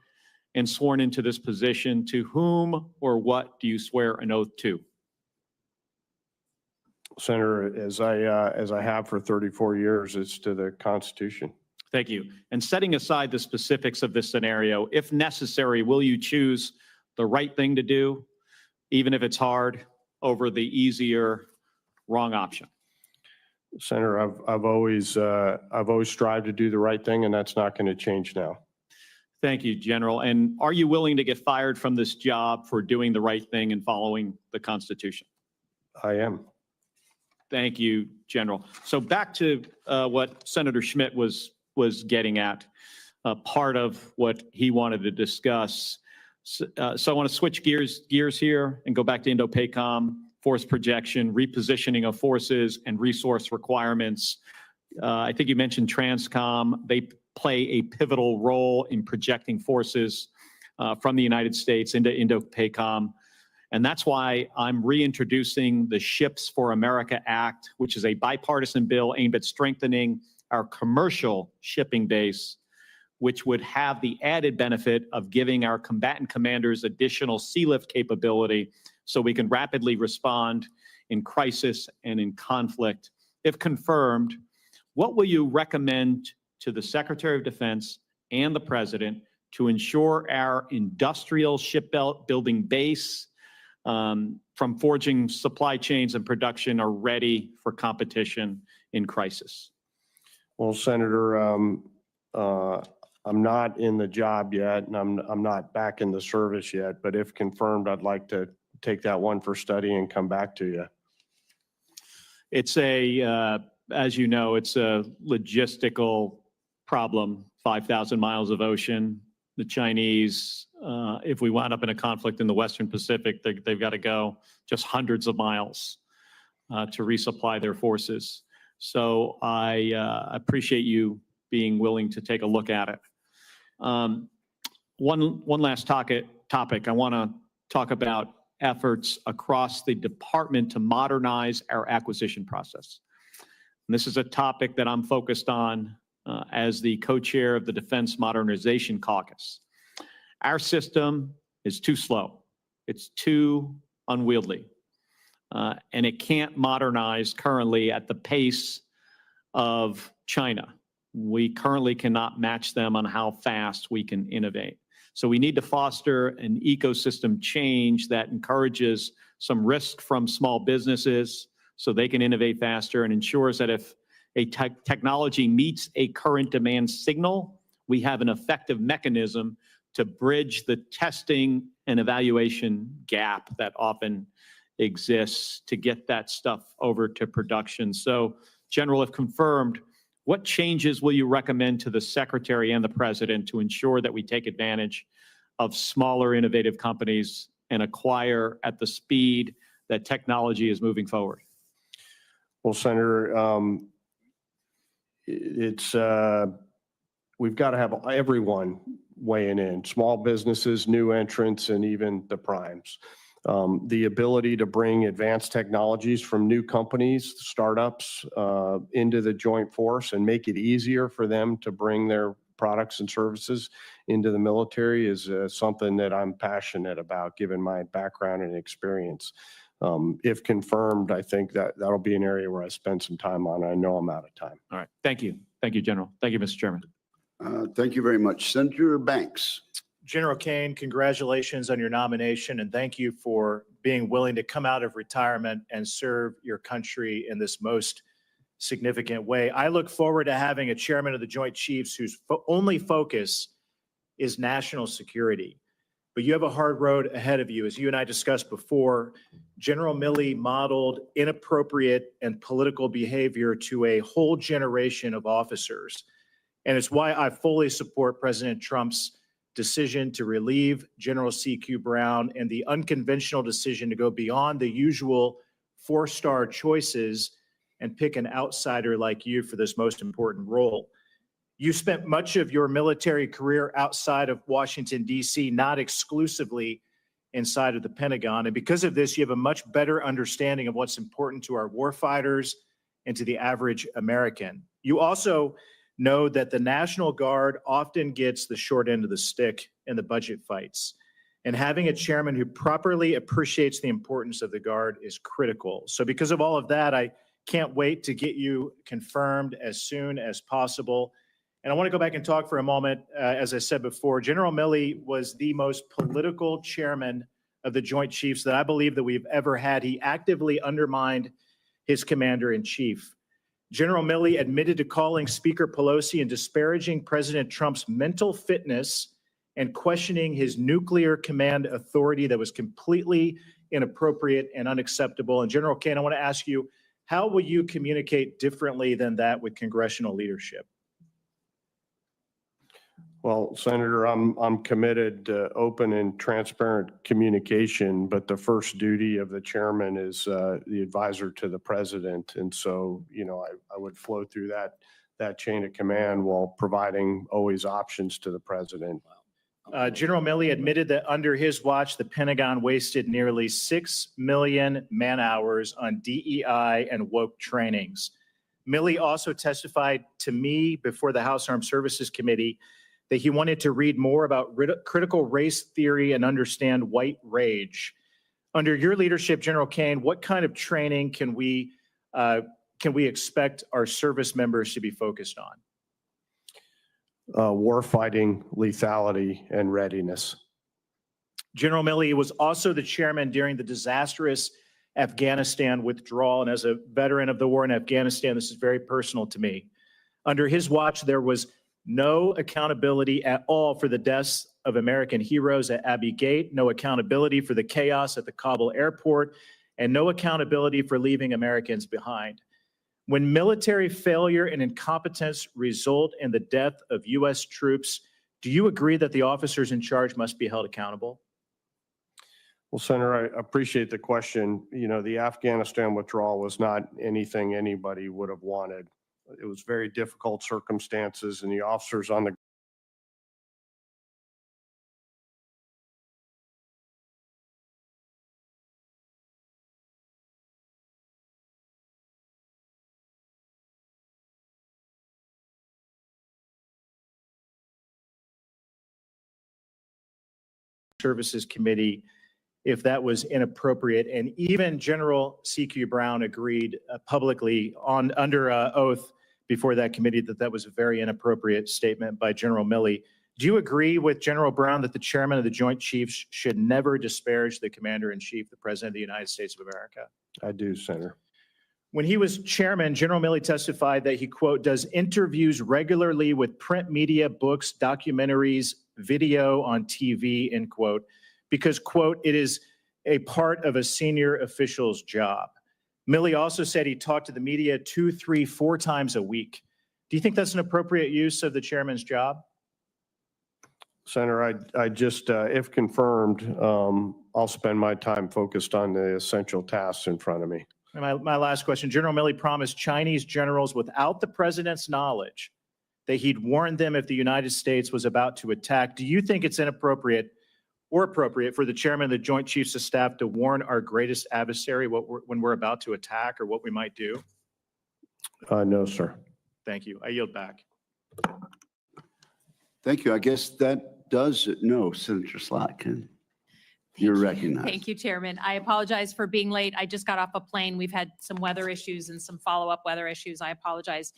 and sworn into this position, to whom or what do you swear an oath to? Senator, as I have for 34 years, it's to the Constitution. Thank you. And setting aside the specifics of this scenario, if necessary, will you choose the right thing to do, even if it's hard, over the easier wrong option? Senator, I've always strived to do the right thing, and that's not going to change now. Thank you, General. And are you willing to get fired from this job for doing the right thing and following the Constitution? I am. Thank you, General. So back to what Senator Schmidt was getting at, part of what he wanted to discuss. So I want to switch gears here and go back to Indo-PACOM, force projection, repositioning of forces, and resource requirements. I think you mentioned Transcom. They play a pivotal role in projecting forces from the United States into Indo-PACOM. And that's why I'm reintroducing the Ships for America Act, which is a bipartisan bill aimed at strengthening our commercial shipping base, which would have the added benefit of giving our combatant commanders additional sea lift capability so we can rapidly respond in crisis and in conflict. If confirmed, what will you recommend to the Secretary of Defense and the President to ensure our industrial shipbuilding base from forging supply chains and production are ready for competition in crisis? Well, Senator, I'm not in the job yet, and I'm not back in the service yet, but if confirmed, I'd like to take that one for study and come back to you. It's as you know, it's a logistical problem, 5,000 miles of ocean. The Chinese, if we wound up in a conflict in the Western Pacific, they've got to go just hundreds of miles to resupply their forces. So I appreciate you being willing to take a look at it. One last topic. I want to talk about efforts across the department to modernize our acquisition process. And this is a topic that I'm focused on as the co-chair of the Defense Modernization Caucus. Our system is too slow. It's too unwieldy. And it can't modernize currently at the pace of China. We currently cannot match them on how fast we can innovate. So we need to foster an ecosystem change that encourages some risk from small businesses so they can innovate faster, and ensures that if a technology meets a current demand signal, we have an effective mechanism to bridge the testing and evaluation gap that often exists to get that stuff over to production. So, General, if confirmed, what changes will you recommend to the Secretary and the President to ensure that we take advantage of smaller, innovative companies and acquire at the speed that technology is moving forward? Well, Senator, we've got to have everyone weighing in, small businesses, new entrants, and even the primes. The ability to bring advanced technologies from new companies, startups, into the joint force and make it easier for them to bring their products and services into the military is something that I'm passionate about, given my background and experience. If confirmed, I think that that'll be an area where I spend some time on. I know I'm out of time. All right. Thank you. Thank you, General. Thank you, Mr. Chairman. Thank you very much. Senator Banks. General Caine, congratulations on your nomination and thank you for being willing to come out of retirement and serve your country in this most significant way. I look forward to having a chairman of the Joint Chiefs whose only focus is national security. But you have a hard road ahead of you. As you and I discussed before, General Milley modeled inappropriate and political behavior to a whole generation of officers. And it's why I fully support President Trump's decision to relieve General C.Q. Brown and the unconventional decision to go beyond the usual four-star choices and pick an outsider like you for this most important role. You spent much of your military career outside of Washington, D.C., not exclusively inside of the Pentagon. And because of this, you have a much better understanding of what's important to our warfighters and to the average American. You also know that the National Guard often gets the short end of the stick in the budget fights. And having a chairman who properly appreciates the importance of the Guard is critical. So because of all of that, I can't wait to get you confirmed as soon as possible. And I want to go back and talk for a moment. As I said before, General Milley was the most political chairman of the Joint Chiefs that I believe that we've ever had. He actively undermined his commander-in-chief. General Milley admitted to calling Speaker Pelosi and disparaging President Trump's mental fitness and questioning his nuclear command authority that was completely inappropriate and unacceptable. And General Caine, I want to ask you, how will you communicate differently than that with congressional leadership? Well, Senator, I'm committed to open and transparent communication, but the first duty of the chairman is the advisor to the president. And so, I would flow through that chain of command while providing always options to the president. General Milley admitted that under his watch, the Pentagon wasted nearly 6 million man-hours on DEI and woke trainings. Milley also testified to me before the House Armed Services Committee that he wanted to read more about critical race theory and understand white rage. Under your leadership, General Caine, what kind of training can we expect our service members to be focused on? Warfighting, lethality, and readiness. General Milley was also the chairman during the disastrous Afghanistan withdrawal. And as a veteran of the war in Afghanistan, this is very personal to me. Under his watch, there was no accountability at all for the deaths of American heroes at Abbey Gate, no accountability for the chaos at the Kabul airport, and no accountability for leaving Americans behind. When military failure and incompetence result in the death of U.S. troops, do you agree that the officers in charge must be held accountable? Well, Senator, I appreciate the question. The Afghanistan withdrawal was not anything anybody would have wanted. It was very difficult circumstances, and the officers on the Services Committee if that was inappropriate. And even General C.Q. Brown agreed publicly under oath before that committee that that was a very inappropriate statement by General Milley. Do you agree with General Brown that the chairman of the Joint Chiefs should never disparage the commander-in-chief, the President of the United States of America? I do, Senator. When he was chairman, General Milley testified that he, quote, does interviews regularly with print media, books, documentaries, video on TV, end quote, because, quote, it is a part of a senior official's job. Milley also said he talked to the media 2, 3, 4 times a week. Do you think that's an appropriate use of the chairman's job? Senator, I just, if confirmed, I'll spend my time focused on the essential tasks in front of me. And my last question, General Milley promised Chinese generals without the president's knowledge that he'd warned them if the United States was about to attack. Do you think it's inappropriate or appropriate for the chairman of the Joint Chiefs of Staff to warn our greatest adversary when we're about to attack or what we might do? No, sir. Thank you. I yield back. Thank you. I guess that does it. No, Senator Slotkin, you're recognized. Thank you, Chairman. I apologize for being late. I just got off a plane. We've had some weather issues and some follow-up weather issues. I apologize.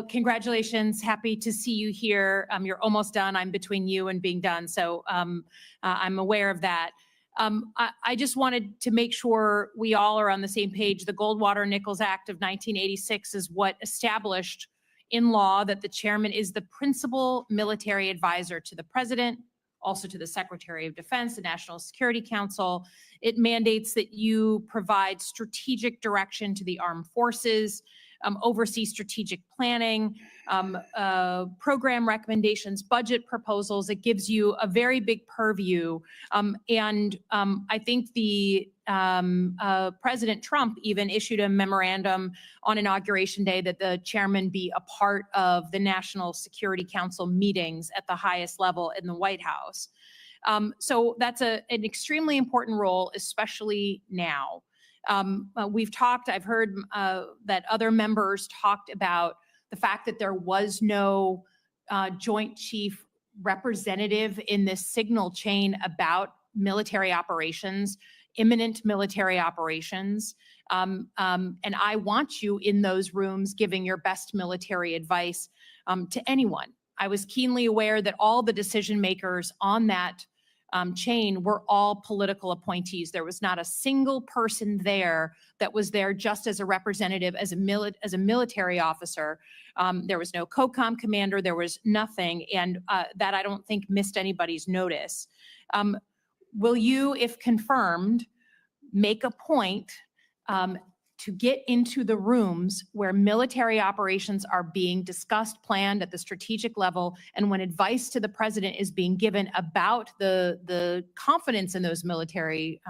Congratulations. Happy to see you here. You're almost done. I'm between you and being done. So I'm aware of that. I just wanted to make sure we all are on the same page. The Goldwater-Nichols Act of 1986 is what established in law that the chairman is the principal military advisor to the president, also to the Secretary of Defense, the National Security Council. It mandates that you provide strategic direction to the armed forces, oversee strategic planning, program recommendations, budget proposals. It gives you a very big purview. I think the President Trump even issued a memorandum on Inauguration Day that the chairman be a part of the National Security Council meetings at the highest level in the White House. So that's an extremely important role, especially now. I've heard that other members talked about the fact that there was no Joint Chief representative in this signal chain about military operations, imminent military operations. And I want you in those rooms giving your best military advice to anyone. I was keenly aware that all the decision makers on that chain were all political appointees. There was not a single person there that was there just as a representative, as a military officer. There was no COCOM commander. There was nothing, and that I don't think missed anybody's notice. Will you, if confirmed, make a point to get into the rooms where military operations are being discussed, planned at the strategic level, and when advice to the president is being given about the confidence in those military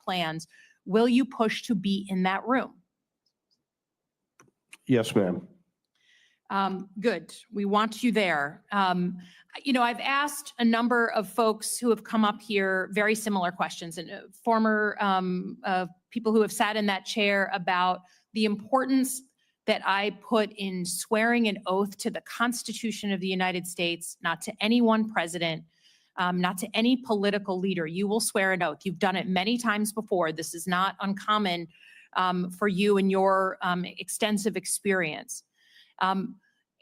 plans, will you push to be in that room? Yes, ma'am. Good. We want you there. I've asked a number of folks who have come up here very similar questions, and former people who have sat in that chair about the importance that I put in swearing an oath to the Constitution of the United States, not to any one president, not to any political leader. You will swear an oath. You've done it many times before. This is not uncommon for you and your extensive experience.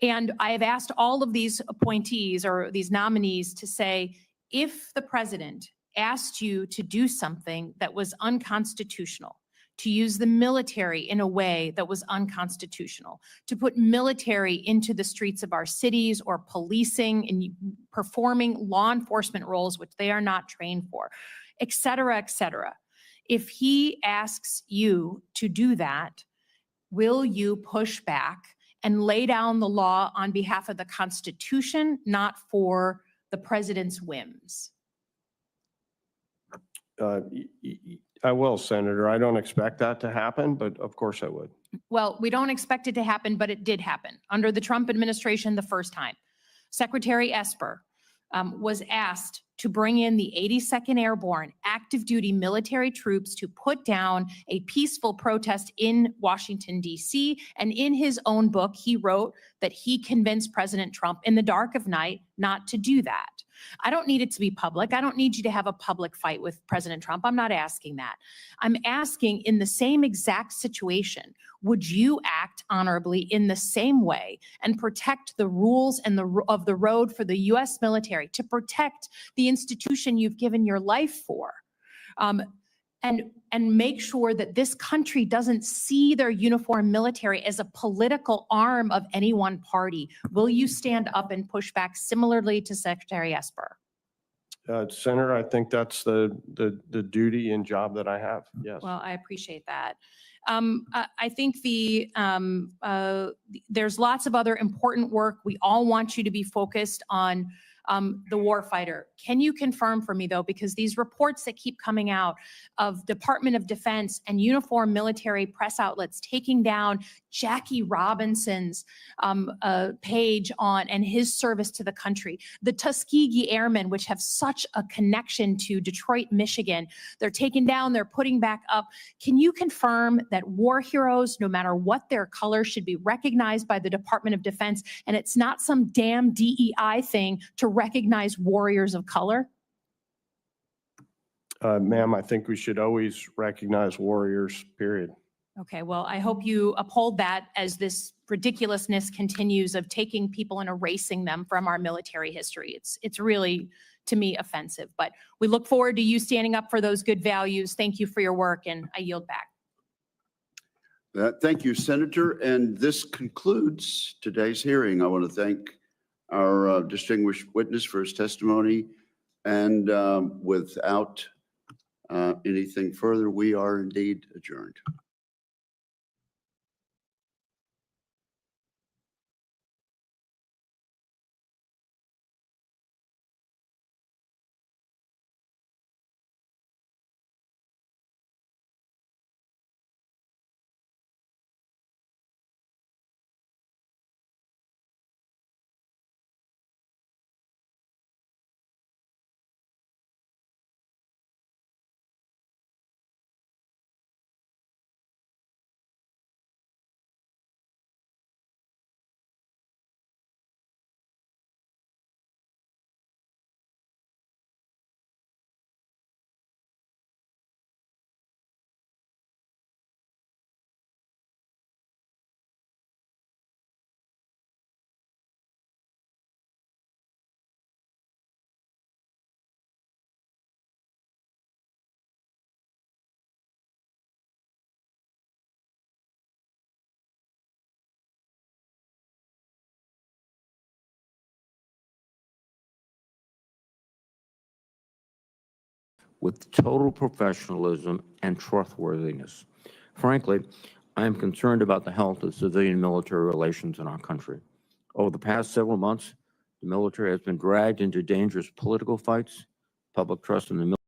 And I have asked all of these appointees or these nominees to say, if the president asked you to do something that was unconstitutional, to use the military in a way that was unconstitutional, to put military into the streets of our cities or policing and performing law enforcement roles, which they are not trained for, et cetera, et cetera. If he asks you to do that, will you push back and lay down the law on behalf of the Constitution, not for the president's whims? I will, Senator. I don't expect that to happen, but of course I would. Well, we don't expect it to happen, but it did happen under the Trump administration the first time. Secretary Esper was asked to bring in the 82nd Airborne active duty military troops to put down a peaceful protest in Washington, D.C. And in his own book, he wrote that he convinced President Trump in the dark of night not to do that. I don't need it to be public. I don't need you to have a public fight with President Trump. I'm not asking that. I'm asking, in the same exact situation, would you act honorably in the same way and protect the rules and of the road for the U.S. military, to protect the institution you've given your life for, and make sure that this country doesn't see their uniformed military as a political arm of any one party? Will you stand up and push back similarly to Secretary Esper? Senator, I think that's the duty and job that I have. Yes. Well, I appreciate that. I think there's lots of other important work. We all want you to be focused on the warfighter. Can you confirm for me, though, because these reports that keep coming out of Department of Defense and uniformed military press outlets taking down Jackie Robinson's page on and his service to the country. The Tuskegee Airmen, which have such a connection to Detroit, Michigan, they're taken down, they're putting back up. Can you confirm that war heroes, no matter what their color, should be recognized by the Department of Defense, and it's not some damn DEI thing to recognize warriors of color? Ma'am, I think we should always recognize warriors, period. Okay, well, I hope you uphold that as this ridiculousness continues of taking people and erasing them from our military history. It's really, to me, offensive. But we look forward to you standing up for those good values. Thank you for your work, and I yield back. Thank you, Senator. And this concludes today's hearing. I want to thank our distinguished witness for his testimony. And without anything further, we are indeed adjourned. with total professionalism and trustworthiness. Frankly, I am concerned about the health of civilian-military relations in our country. Over the past several months, the military has been dragged into dangerous political fights. Public trust in the military